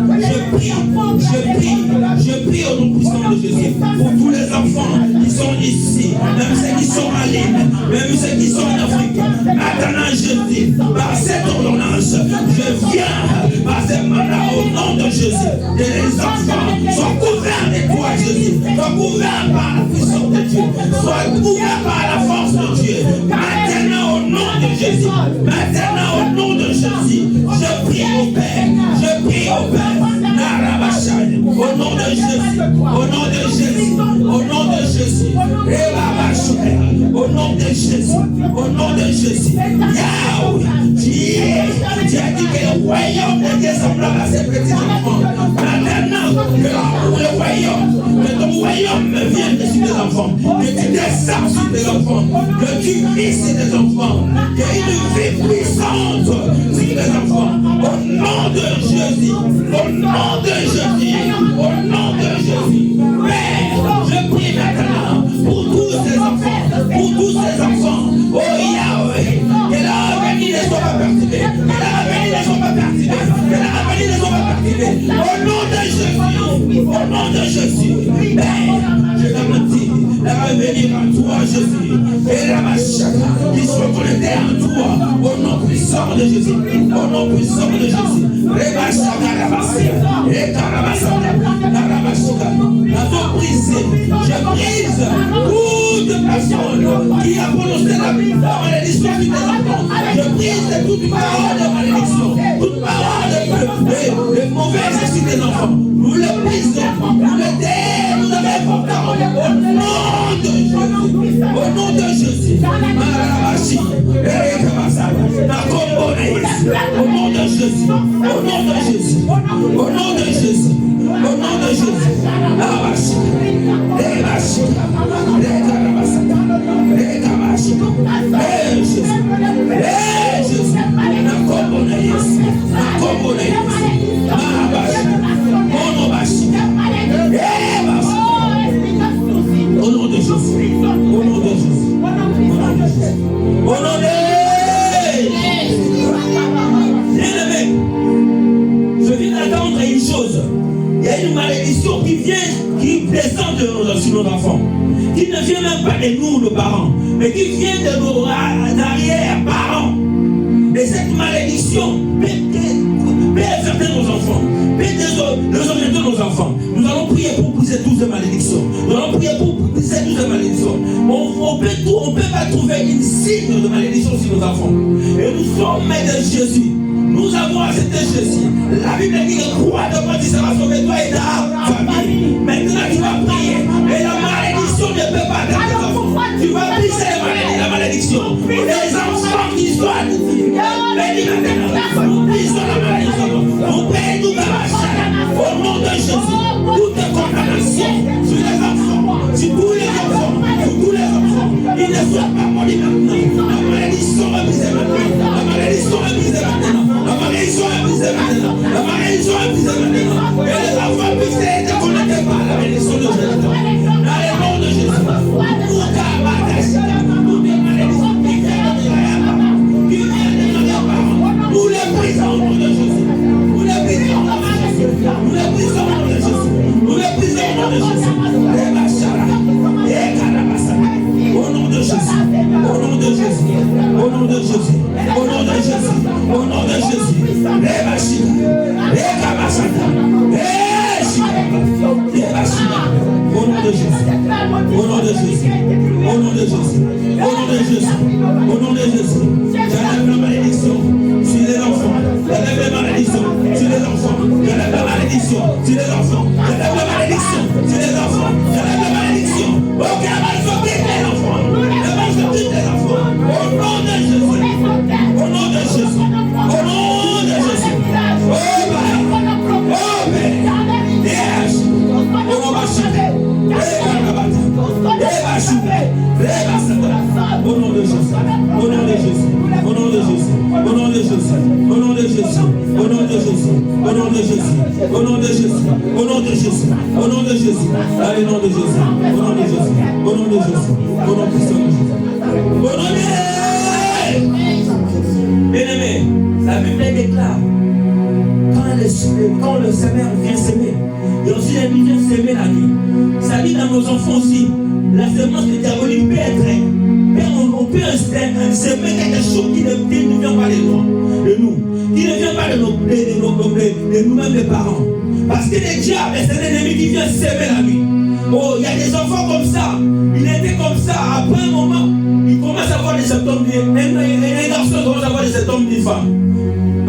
Je prie au nom puissant de Jésus pour tous les enfants qui sont ici, même ceux qui sont en ligne, même ceux qui sont en Afrique. Maintenant, je dis, par cette ordonnance, je viens par ce mandat au nom de Jésus. Que les enfants soient couverts de toi, Jésus. Soient couverts par la puissance de Dieu. Soient couverts par la force de Dieu. Maintenant, au nom de Jésus. Maintenant, au nom de Jésus. Je prie au Père. Je prie au Père. Au nom de Jésus. Au nom de Jésus. Au nom de Jésus. Au nom de Jésus. Au nom de Jésus. Yahweh. Tu as dit que le royaume de Dieu semblera à ces petits enfants. Maintenant, que le royaume, que ton royaume vienne dessus des enfants. Que tu descends sur tes enfants. Que tu vis sur tes enfants. Qu'il y ait une vie puissante sur tes enfants. Au nom de Jésus. Au nom de Jésus. Au nom de Jésus. Père, je prie maintenant pour tous ces enfants. Pour tous ces enfants. Oh Yahweh. Que leur avenir ne soit pas perturbé. Que leur avenir ne soit pas perturbé. Que leur avenir ne soit pas perturbé. Au nom de Jésus. Au nom de Jésus. Père, je garantis leur avenir en toi, Jésus. Et la machine qui soit connectée en toi. Au nom puissant de Jésus. Au nom puissant de Jésus. Je brise toute personne qui a prononcé la malédiction sur tes enfants. Je brise toute parole de malédiction, toute parole de mauvais sur tes enfants. Nous le brisons, nous le démontrons, nous avons au nom de Jésus. Au nom de Jésus. Au nom de Jésus. Au nom de Jésus. Au nom de Jésus. Au nom de Jésus. Au nom de Jésus. Au nom de Jésus. Au nom de vient même pas de nous, nos parents, mais qui vient de nos arrière-parents. Et cette malédiction peut affecter nos enfants, peut orienter nos enfants. Nous allons prier pour briser toutes ces malédictions. Nous allons prier pour briser toutes ces malédictions. On peut pas trouver une signe de malédiction sur nos enfants. Et nous sommes maîtres de Jésus. Nous avons accepté Jésus. La Bible dit que croix de moi, tu seras sauvé, toi et ta famille. Maintenant, tu vas prier. Et la malédiction ne peut pas atteindre tes enfants. Tu vas briser la malédiction. Les enfants qui sont bénis maintenant. Nous brisons la malédiction. Nous payons au nom de Jésus. Toute condamnation sur les enfants, sur tous les enfants, sur tous les enfants. Ils ne soient pas maudits maintenant. La malédiction est brisée maintenant. La malédiction est brisée maintenant. La malédiction est brisée maintenant. La malédiction est brisée maintenant. Et les enfants puissent être connectés par la malédiction de Jésus. Dans le nom de Jésus. Nous les brisons au nom de Jésus. Nous les brisons au nom de Jésus. Nous les brisons au nom de Jésus. Nous les brisons au nom de Jésus. Au nom de Jésus. Au nom de Jésus. Au nom de Jésus. Au nom de Jésus. Au nom de Jésus. Les machines. Les cabassades. Au nom de Jésus. Au nom de Jésus. Au nom de Jésus. Au nom de Jésus. Au nom de Jésus. J'enlève la malédiction sur les enfants. J'enlève la malédiction sur les enfants. J'enlève la malédiction sur les enfants. J'enlève la malédiction sur les enfants. J'enlève la malédiction. Ok, on va quitter les enfants. On va quitter les enfants. Au nom de Jésus. Au nom de Jésus. Au nom de Jésus. Oh, Père. Yes. On va chuter. Au nom de Jésus, au nom de Jésus, au nom de Jésus, au nom de Jésus, au nom de Jésus, au nom de Jésus, au nom de Jésus, au nom de Jésus, au nom de Jésus, au nom de Jésus, allez, nom de Jésus, au nom de Jésus, au nom de Jésus, au nom puissant de Jésus, au nom de bien-aimé, la Bible déclare quand le semeur vient s'aimer, et aussi l'ennemi vient s'aimer la nuit. Ça dit dans nos enfants aussi, la semence de diabolique peut être, mais on peut semer quelque chose qui ne vient pas de nous, qui ne vient pas de nous-mêmes les parents. Parce que le diable, c'est un ennemi qui vient s'aimer la nuit. Oh, il y a des enfants comme ça, il était comme ça, après un moment, il commence à avoir des symptômes, un garçon commence à avoir des symptômes d'une femme.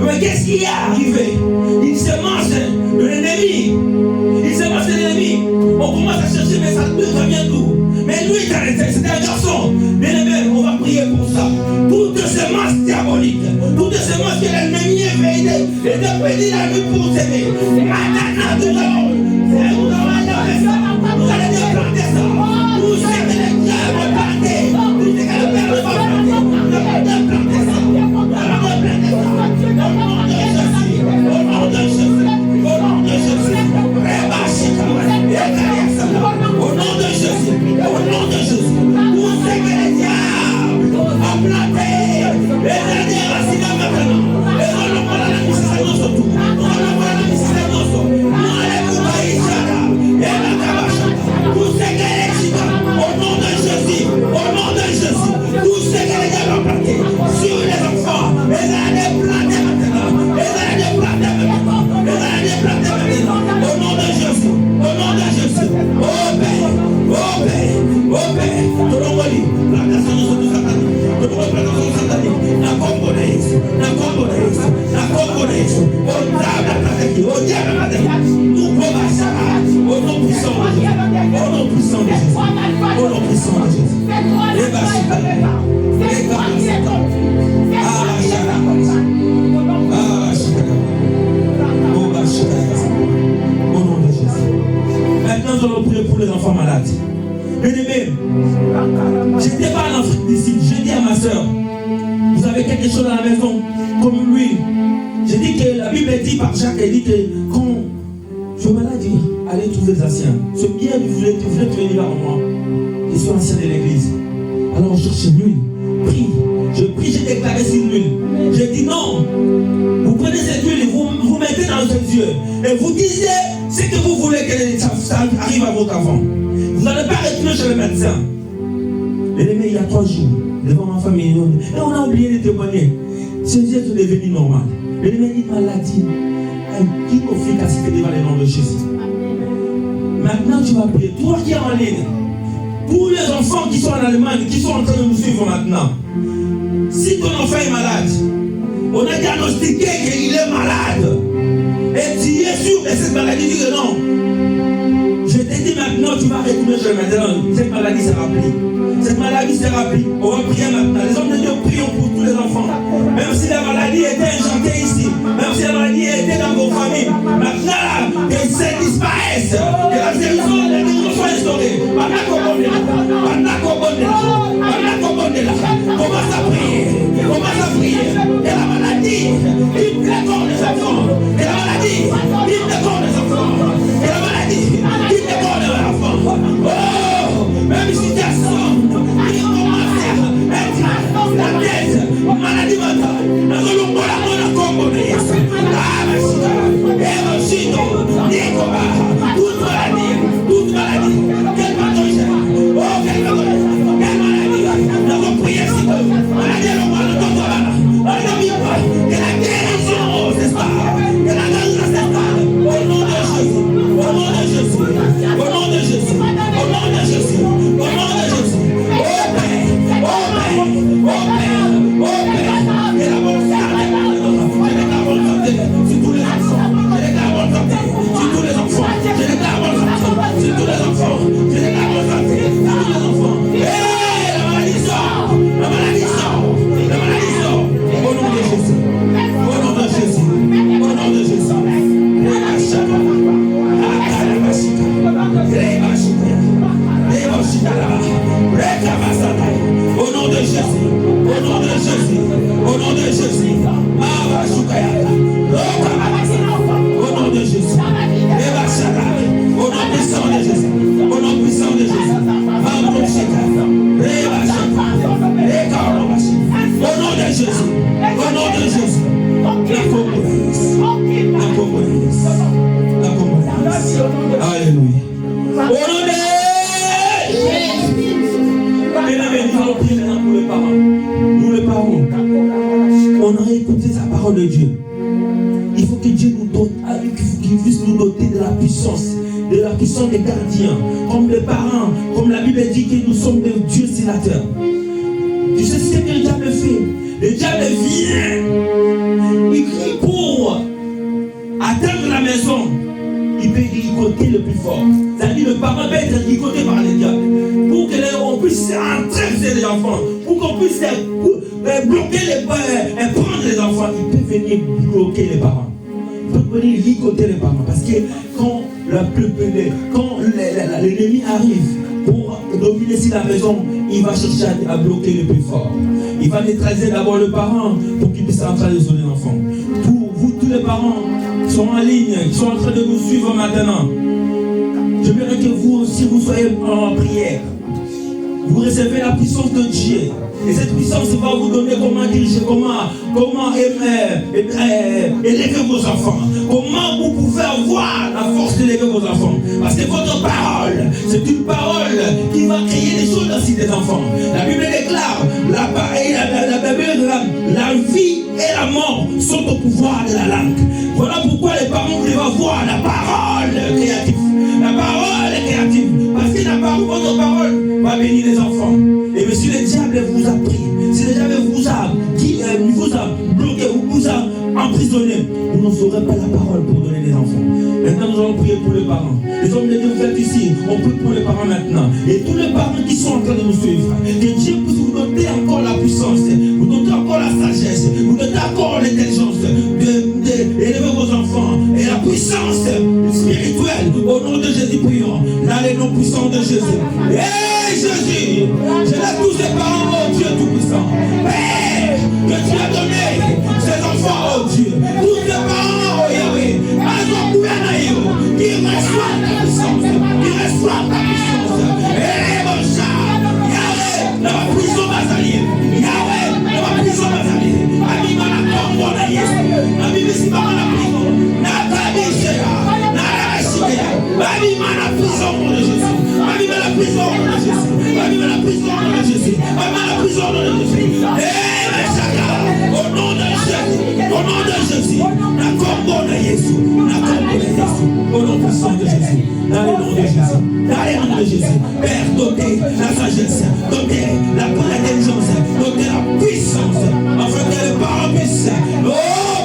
Mais qu'est-ce qui est arrivé? Il se mange de l'ennemi. Il se mange de l'ennemi. On commence à chercher, mais ça vient d'où? Mais lui, c'était un garçon. Bien aimé, on va prier pour ça. Toutes ces masses diaboliques, toutes ces masses que l'ennemi est veillé, et de bénir la nuit pour s'aimer. Maintenant, nous allons planter ça. Vous savez que les diables vont planter. Vous savez que le Père va planter. On va planter ça. Au nom de Jésus, au nom de Jésus, au nom de Jésus, au nom de Jésus, vous savez que les diables ont planté les derniers racines maintenant. Et on n'a pas la mission de tout. On n'a pas la mission de tout. On enlève le maïs, et la cabachata. Vous savez que les gitans, au nom de Jésus, au nom de Jésus, vous savez que les diables ont planté sur les enfants. Et là, les plantés maintenant. Et là, les plantés maintenant. Et là, les plantés maintenant. Au nom de Jésus, au nom de Jésus. Oh Père, oh Père, oh Père. Tout le monde dit, plantation de ce satanique. Tout le monde plantation de satanique. Na combo de isso, na combo de isso, na combo de isso. Au diable attaqué, au diable attaqué. Nous commençons au nom puissant de Jésus. Au nom puissant de Jésus. Au nom puissant de Jésus. Les bâchis, les capacités. Au nom de Jésus. Maintenant, nous allons prier pour les enfants malades. Bien-aimés, je n'étais pas en Afrique d'ici. Je dis à ma soeur, vous avez quelque chose à la maison comme lui. Je dis que la Bible dit par Jacques, elle dit que quand je suis malade, allez trouver les anciens. Ce bien, vous voulez venir vers moi. Je suis ancien de l'église. Alors je cherche l'huile. Prie. Je prie, j'ai déclaré sur l'huile. Je dis non. Vous prenez cette huile, vous mettez dans ses yeux. Et vous disiez ce que vous voulez que ça arrive à votre enfant. Vous n'allez pas retourner chez le médecin. 3 jours devant ma famille. Et on a oublié de témoigner. Ces gestes sont devenus normaux. Le numéro maladie, une efficacité devant le nom de Jésus. Maintenant, tu vas prier. Toi qui es en ligne, tous les enfants qui sont en Allemagne, qui sont en train de nous suivre maintenant, si ton enfant est malade, on a diagnostiqué qu'il est malade, et tu es sûr de cette maladie, dis que non. Je te dis maintenant, tu vas retourner chez le médecin. Cette maladie sera prise. Cette maladie sera prise. On va prier maintenant. Les hommes de Dieu prient pour tous les enfants. Même si la maladie était enchantée ici, même si la maladie était dans vos familles, maintenant, que ça disparaisse. Que la guérison soit instaurée. Commence à prier. Commence à prier. Et la maladie, il plaît corps des enfants. Et la maladie, il plaît corps des enfants. Et la maladie, il plaît corps des enfants. Oh, même situation, il commence à être la tête, maladie mentale. Dans le long de la mort, la communauté. Ah, mais c'est toute maladie, quelle pathologie, oh, quelle maladie, nous avons prié si peu, maladie, que la guérison s'espère, que la guérison s'espère, au nom de Jésus, au nom de Jésus, au nom de Jésus, au nom de Jésus, au nom de Jésus, oh Père, oh Père, oh Père, oh Père, que la bonne santé, je déclare bonne santé sur tous les enfants, je déclare bonne santé sur tous les enfants, je déclare bonne santé sur tous les enfants, je déclare bonne santé sur tous les enfants. Hey, la maladie sort, la maladie sort, la maladie sort, au nom de Jésus, au nom de Jésus, au nom de Jésus. Au nom de Jésus, au nom de Jésus, au nom de Jésus, au nom de Jésus, au nom puissant de Jésus, au nom puissant de Jésus, au nom de Jésus, au nom de Jésus, la communauté, alléluia. Au nom de Jésus. Nous allons prier maintenant pour les parents. Nous les parents, on a écouté sa parole de Dieu. Il faut que Dieu nous donne, qu'il puisse nous doter de la puissance des gardiens, comme les parents, comme la Bible dit que nous sommes des dieux sénateurs. Tu sais ce que le diable fait? Le diable vient, il crie pour atteindre la maison. Il peut ligoter le plus fort. C'est-à-dire le parent peut être ligoté par les diables. Pour qu'on puisse entrer les enfants, pour qu'on puisse bloquer les parents et prendre les enfants, il peut venir bloquer les parents. Il peut venir ligoter les parents. Parce que quand l'ennemi arrive pour dominer sur la maison, il va chercher à bloquer le plus fort. Il va neutraliser d'abord le parent pour qu'il puisse entrer les enfants. Pour vous, tous les parents qui sont en ligne, qui sont en train de nous suivre maintenant, je voudrais que vous aussi vous soyez en prière. Vous recevez la puissance de Dieu. Et cette puissance va vous donner comment diriger, comment élever vos enfants. Comment vous pouvez avoir la force d'élever vos enfants. Parce que votre parole, c'est une parole qui va créer des choses dans des enfants. La Bible déclare, la vie et la mort sont au pouvoir de la langue. Voilà pourquoi les parents doivent avoir la parole créative. La parole est créative. Parce que votre parole va bénir les enfants. Et mais si le diable vous a pris, si le diable vous a bloqué ou vous a emprisonné, vous ne saurez pas la parole pour donner des enfants. Maintenant, nous allons prier pour les parents. Les hommes de Dieu, vous êtes ici, on prie pour les parents maintenant. Et tous les parents qui sont en train de nous suivre, que Dieu puisse vous donner encore la puissance, vous donner encore la sagesse, vous donner encore l'intelligence d'élever vos enfants et la puissance spirituelle. Au nom de Jésus, prions. Là, les noms puissants de Jésus. Hey Jésus, je laisse tous ces parents, oh Dieu Tout-Puissant. Père, que tu as donné ces enfants, oh Dieu. Tous ces parents, oh Yahweh, qui reçoivent ta puissance, qui reçoivent ta puissance. Et les bons chats, Yahweh. nom de Jésus. Au nom de Jésus. Au nom de Jésus. La combo de Jésus. La combo de Jésus. Au nom puissant de Jésus. Dans le nom de Jésus. Dans le nom de Jésus. Père, dotez la sagesse. Dotez l'intelligence. Dotez la puissance. Afin que les parents puissent. Oh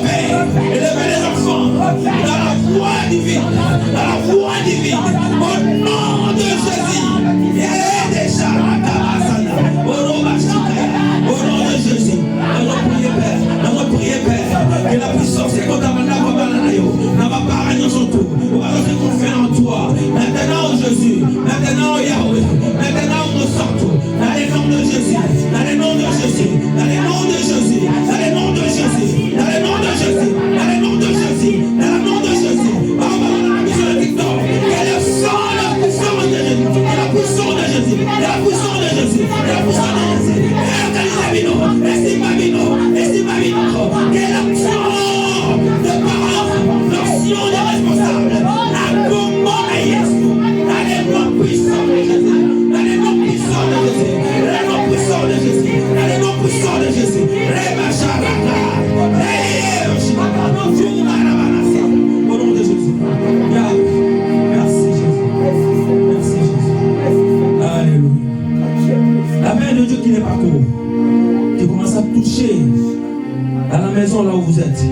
Père. Élever les enfants. Dans la voie divine. Dans la voie divine. Au nom de Jésus. Et déjà. Au nom de Jésus, dans notre prière, Père, que la puissance est comme n'a pas paragné son tour. On va rester confiant en toi. Maintenant, Jésus, maintenant, Yahweh, maintenant, nous sortons. Dans les noms de Jésus, dans les noms de Jésus, dans les noms de Jésus, dans les noms de Jésus, dans les noms de Jésus, dans les noms de Jésus, dans le nom de Jésus. Sur le TikTok, et le sang, la puissance de Jésus, la puissance de Jésus, la puissance de Jésus, la puissance de Jésus. Que l'action de parents, l'action de responsables, la commande à Jésus, dans les noms puissants de Jésus, dans les noms puissants de Jésus, dans les noms puissants de Jésus, dans les noms puissants de Jésus, au nom de Jésus. Merci Jésus. Merci Jésus. Alléluia. La main de Dieu qui n'est pas courte, qui commence à toucher à la maison là où vous êtes,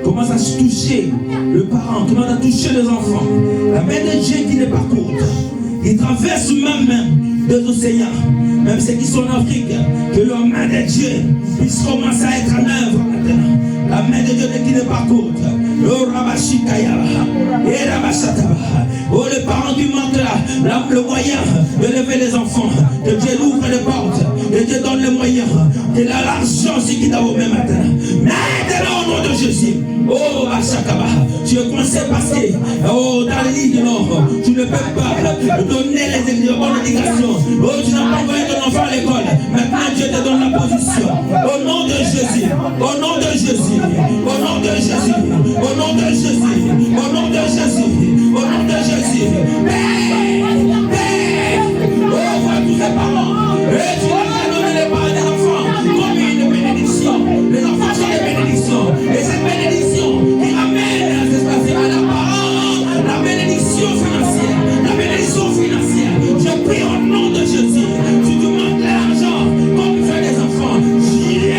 commence à se toucher le parent, commence à toucher les enfants. La main de Dieu qui n'est pas courte, il traverse même des océans, même ceux qui sont en Afrique, que la main de Dieu puisse commencer à être en œuvre maintenant. La main de Dieu qui n'est pas courte. Oh, les parents qui manquent là, le moyen de lever les enfants, que Dieu ouvre les portes, que Dieu donne les moyens, que l'argent aussi qui t'a au même matin. Maintenant, au nom de Jésus, oh, Achakaba, tu es coincé parce que, oh, dans le lit du Nord, tu ne peux pas donner les bonnes indications. Oh, tu n'as pas envoyé ton enfant à l'école. Maintenant, Dieu te donne la position. Au nom de Jésus, au nom de Jésus, au nom de Jésus, au nom de Jésus, au nom de Jésus, au nom de Jésus. Oh, vois tous ces parents. Et tu vas donner les parents des enfants comme une bénédiction. Les enfants sont des bénédictions. Et cette bénédiction qui ramène à l'espace à la parole, la bénédiction financière. La bénédiction financière. Je prie au nom de Jésus. Si tu manques l'argent, comme tu fais des enfants, Dieu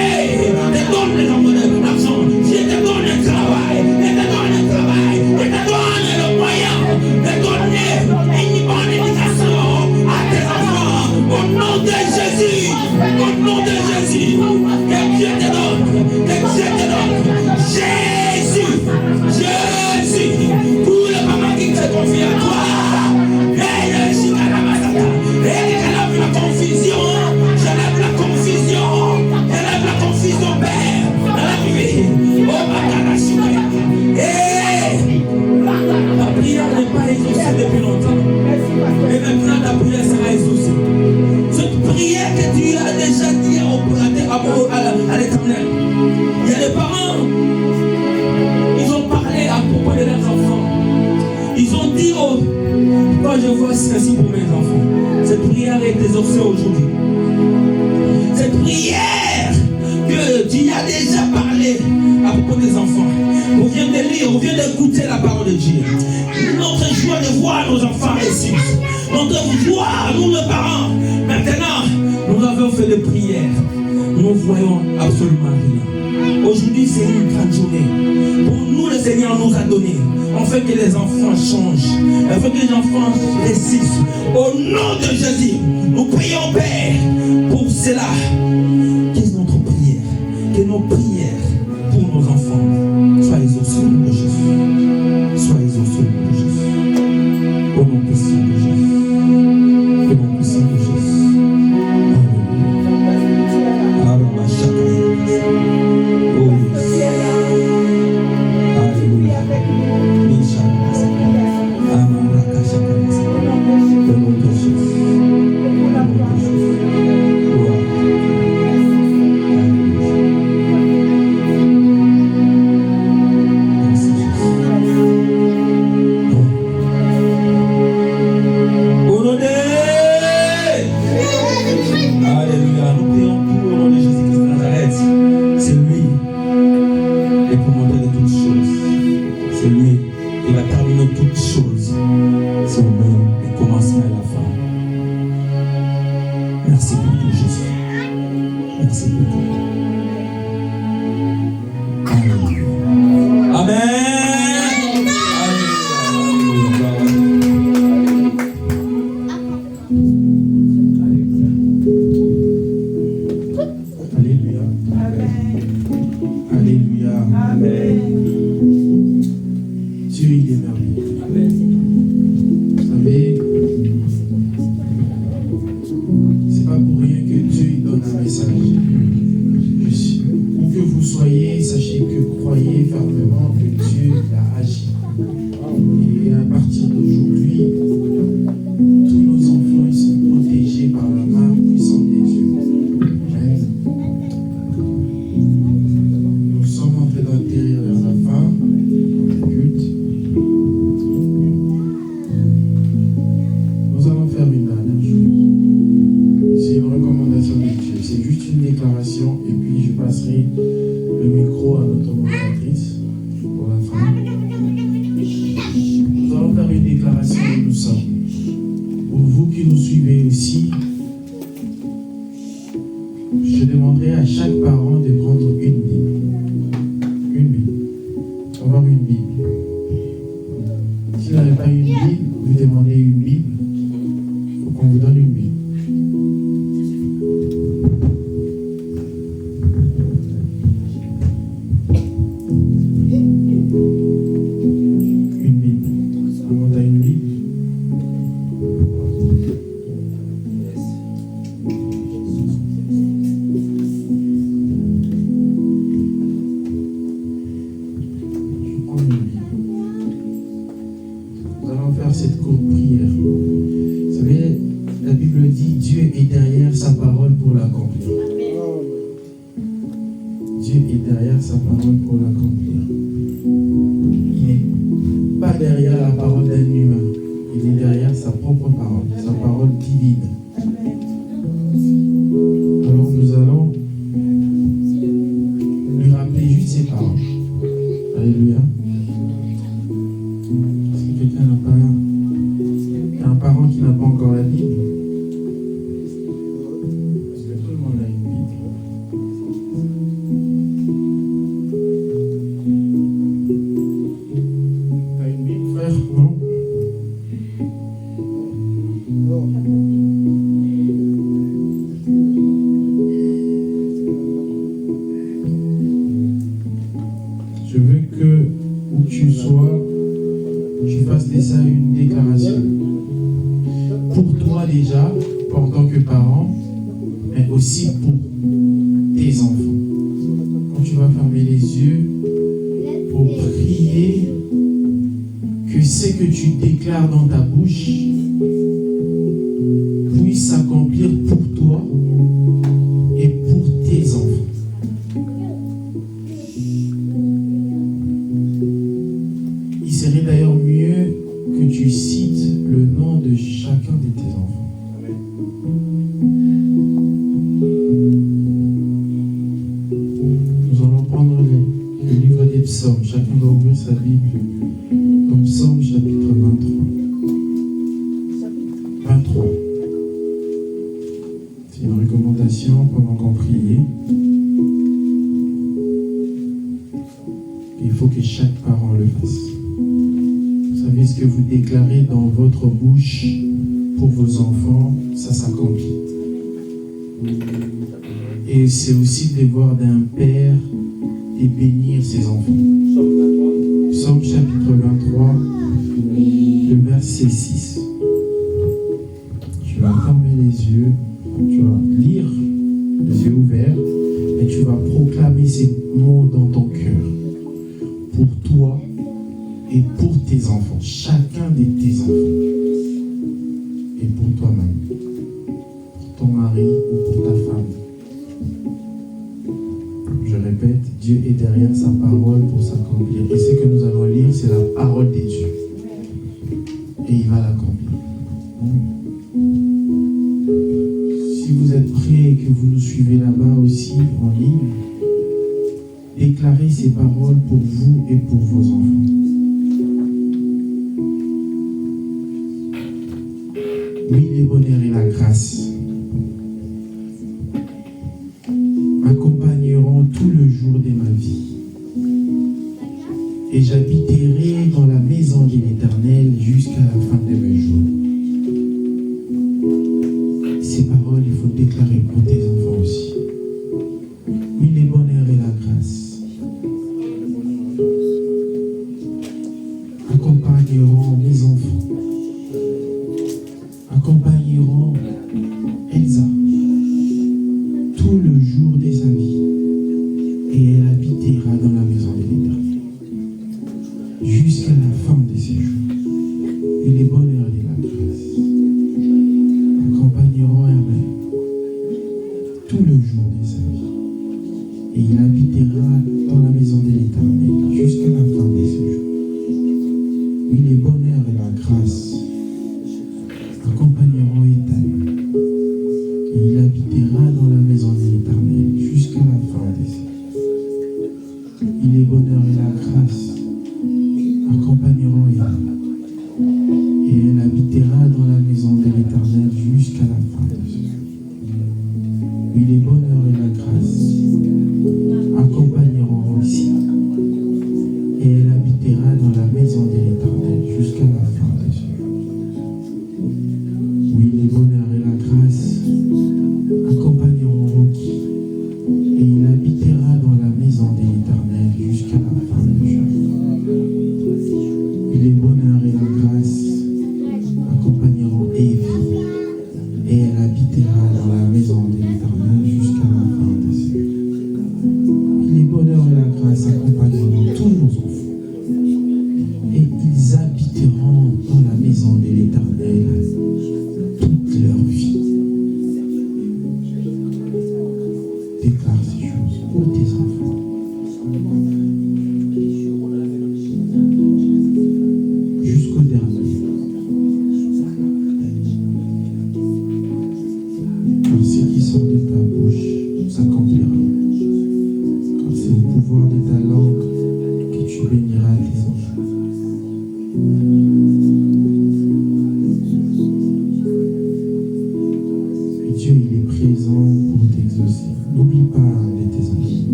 te donne les enfants de l'argent. Dieu te donne le travail. Dieu te donne le travail. Dieu te donne le moyen de donner une bonne éducation à tes enfants. Au nom de Jésus. Au nom de Jésus. Que Dieu te donne. Que Dieu te donne. Jésus. Jésus. Pour les mamans qui se confient à toi. J'enlève la confusion. J'enlève la confusion. J'enlève la confusion, Père. Dans la vie. Oh, Bakana. La prière n'est pas exaucée depuis longtemps. Et maintenant, ta prière sera exaucée. Cette prière que tu as déjà dit à l'Éternel. Il y a des parents, ils ont parlé à propos de leurs enfants. Ils ont dit, oh, quand je vois ceci pour mes enfants, cette prière est exaucée aujourd'hui. Cette prière que tu as déjà parlé à propos des enfants. On vient de lire, on vient d'écouter la parole de Dieu. Notre joie de voir nos enfants réussir. Notre joie, nous les parents. Maintenant, nous avons fait des prières. Nous ne voyons absolument rien. Aujourd'hui, c'est une grande journée. Pour nous, le Seigneur nous a donné. On fait que les enfants changent. On fait que les enfants réussissent. Au nom de Jésus, nous prions, Père, pour cela. Qu'est-ce notre prière? Que nos prières pour nos enfants soient exaucées au nom de Jésus. Soient exaucées au nom de Jésus. Au nom puissant de Jésus. Au nom puissant de Jésus. Oh yes. Alléluia. Alléluia. Nous prions pour Merci beaucoup. Alléluia. Amen. Alléluia. Alléluia. Dieu, il est merveilleux. Vous savez, c'est pas pour rien que Dieu il donne un message. Où que vous soyez, sachez que croyez fermement que Dieu a agi. Et à partir d'aujourd'hui, tous nos enfants ils sont protégés par la main puissante de Dieu. Amen. Nous sommes en train d'atterrir vers la fin du culte. Nous allons faire une dernière chose. C'est une recommandation de Dieu. C'est juste une déclaration et puis je passerai le micro à notre modératrice pour la fin. Nous allons faire une déclaration où nous sommes. Pour vous qui nous suivez aussi, je demanderai à chaque parent de prendre une Bible. Une Bible. Avoir une Bible. Si vous n'avez pas une Bible, vous demandez une Bible. Il faut qu'on vous donne une Bible. Une Bible. Tout le monde a une Bible. Je prends une Bible. Nous allons faire cette courte prière. Vous savez, la Bible dit Dieu est derrière sa parole pour l'accomplir. Dieu est derrière sa parole pour l'accomplir. Il n'est pas derrière la parole d'un humain. Il est derrière sa propre parole, sa parole divine. Alors nous allons lui rappeler juste ses paroles. Alléluia. Si quelqu'un n'a pas un parent qui n'a pas encore la Bible, parce que tout le monde a une Bible. T'as une Bible, frère? Non? Je veux que, où tu sois, tu fasses déjà une déclaration. Pour toi déjà, en tant que parent, mais aussi pour tes enfants. Quand tu vas fermer les yeux pour prier, que ce que tu déclares dans ta bouche puisse s'accomplir pour toi et pour tes enfants. Il serait d'ailleurs mieux que tu cites le nom de chacun de tes enfants. Nous allons prendre le livre des psaumes. Chacun doit ouvrir sa Bible. Comme Psaume chapitre 23. 23. C'est une recommandation pendant qu'on priait. Il faut que chaque parent le fasse. Vous savez ce que vous déclarez dans votre bouche pour vos enfants, ça s'accomplit. Et c'est aussi le devoir d'un père de bénir ses enfants. Psaume chapitre 23, le verset 6. Tu vas fermer les yeux, tu vas lire les yeux ouverts, et tu vas proclamer ces mots dans ton cœur. Pour toi et pour tes enfants, chacun de tes enfants. Et pour toi-même, pour ton mari ou pour ta femme. Je répète, Dieu est derrière sa parole pour s'accomplir. Et ce que nous allons lire, c'est la parole de Dieu. Et il va l'accomplir. Si vous êtes prêts et que vous nous suivez là-bas aussi en ligne, déclarez ces paroles pour vous et pour vos enfants. Oui, les bonheurs et la grâce jours de ma vie. Et j'habiterai dans la maison de l'Éternel jusqu'à la fin de mes jours. Ces paroles, il faut déclarer pour tes enfants aussi. Oui, le bonheur et la grâce accompagneront mes enfants, accompagneront Elsa tout le jour de sa vie, et elle habitera dans la maison de l'Éternel jusqu'à la fin de ses jours. Et les bonheurs de la grâce accompagneront Hermès tout le jour de sa vie, et il habitera dans la maison de l'Éternel jusqu'à la fin de ses jours. Oui, les bonheurs et la grâce accompagneront Ethan, et il habitera dans la maison de l'Éternel jusqu'à la fin de ses jours. Et les bonheurs et la grâce accompagneront Ethan, et elle habitera dans la maison de l'Éternel jusqu'à la fin de ses jours. Oui, les bonheurs et la grâce accompagneront aussi, et elle habitera dans la maison de l'Éternel jusqu'à la fin de ses jours. Oui, les bonheurs et la grâce accompagneront Rocky, et il habitera dans la maison de l'Éternel jusqu'à la fin de ses jours. Et les bonheurs et la grâce accompagneront Evie, et elle habitera dans la maison de l'Éternel jusqu'à la fin de ses jours. Les bonheurs et la grâce accompagneront tous nos enfants, et ils habiteront dans la maison de l'Éternel toute leur vie. Déclare ces choses pour tes enfants. Jusqu'au dernier. Car ce qui sort de ta bouche s'accomplira. Car c'est au pouvoir de ta langue que tu béniras tes enfants. Et Dieu, il est présent pour t'exaucer. N'oublie pas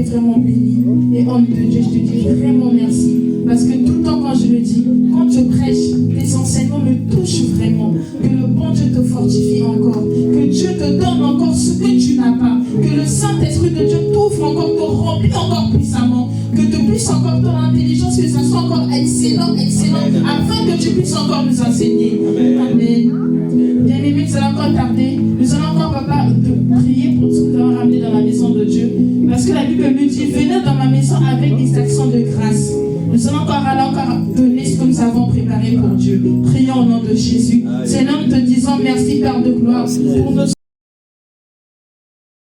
vraiment béni. Et homme de Dieu, je te dis vraiment merci. Parce que tout le temps quand je le dis, quand je prêche, tes enseignements me touchent vraiment. Que le bon Dieu te fortifie encore. Que Dieu te donne encore ce que tu n'as pas. Que le Saint-Esprit de Dieu t'ouvre encore, te remplit encore puissamment. Que tu puisses encore ton intelligence, que ça soit encore excellent, afin que tu puisses encore nous enseigner. Amen. Bien-aimés, nous allons encore tarder. Nous allons encore, papa, prier pour tout ce que nous allons ramener dans la maison de Dieu. Parce que la Bible nous dit, venez dans ma maison avec des actions de grâce. Nous allons encore donner ce que nous avons préparé pour Dieu. Prions au nom de Jésus. Seigneur, nous te disons merci, Père de gloire, pour nos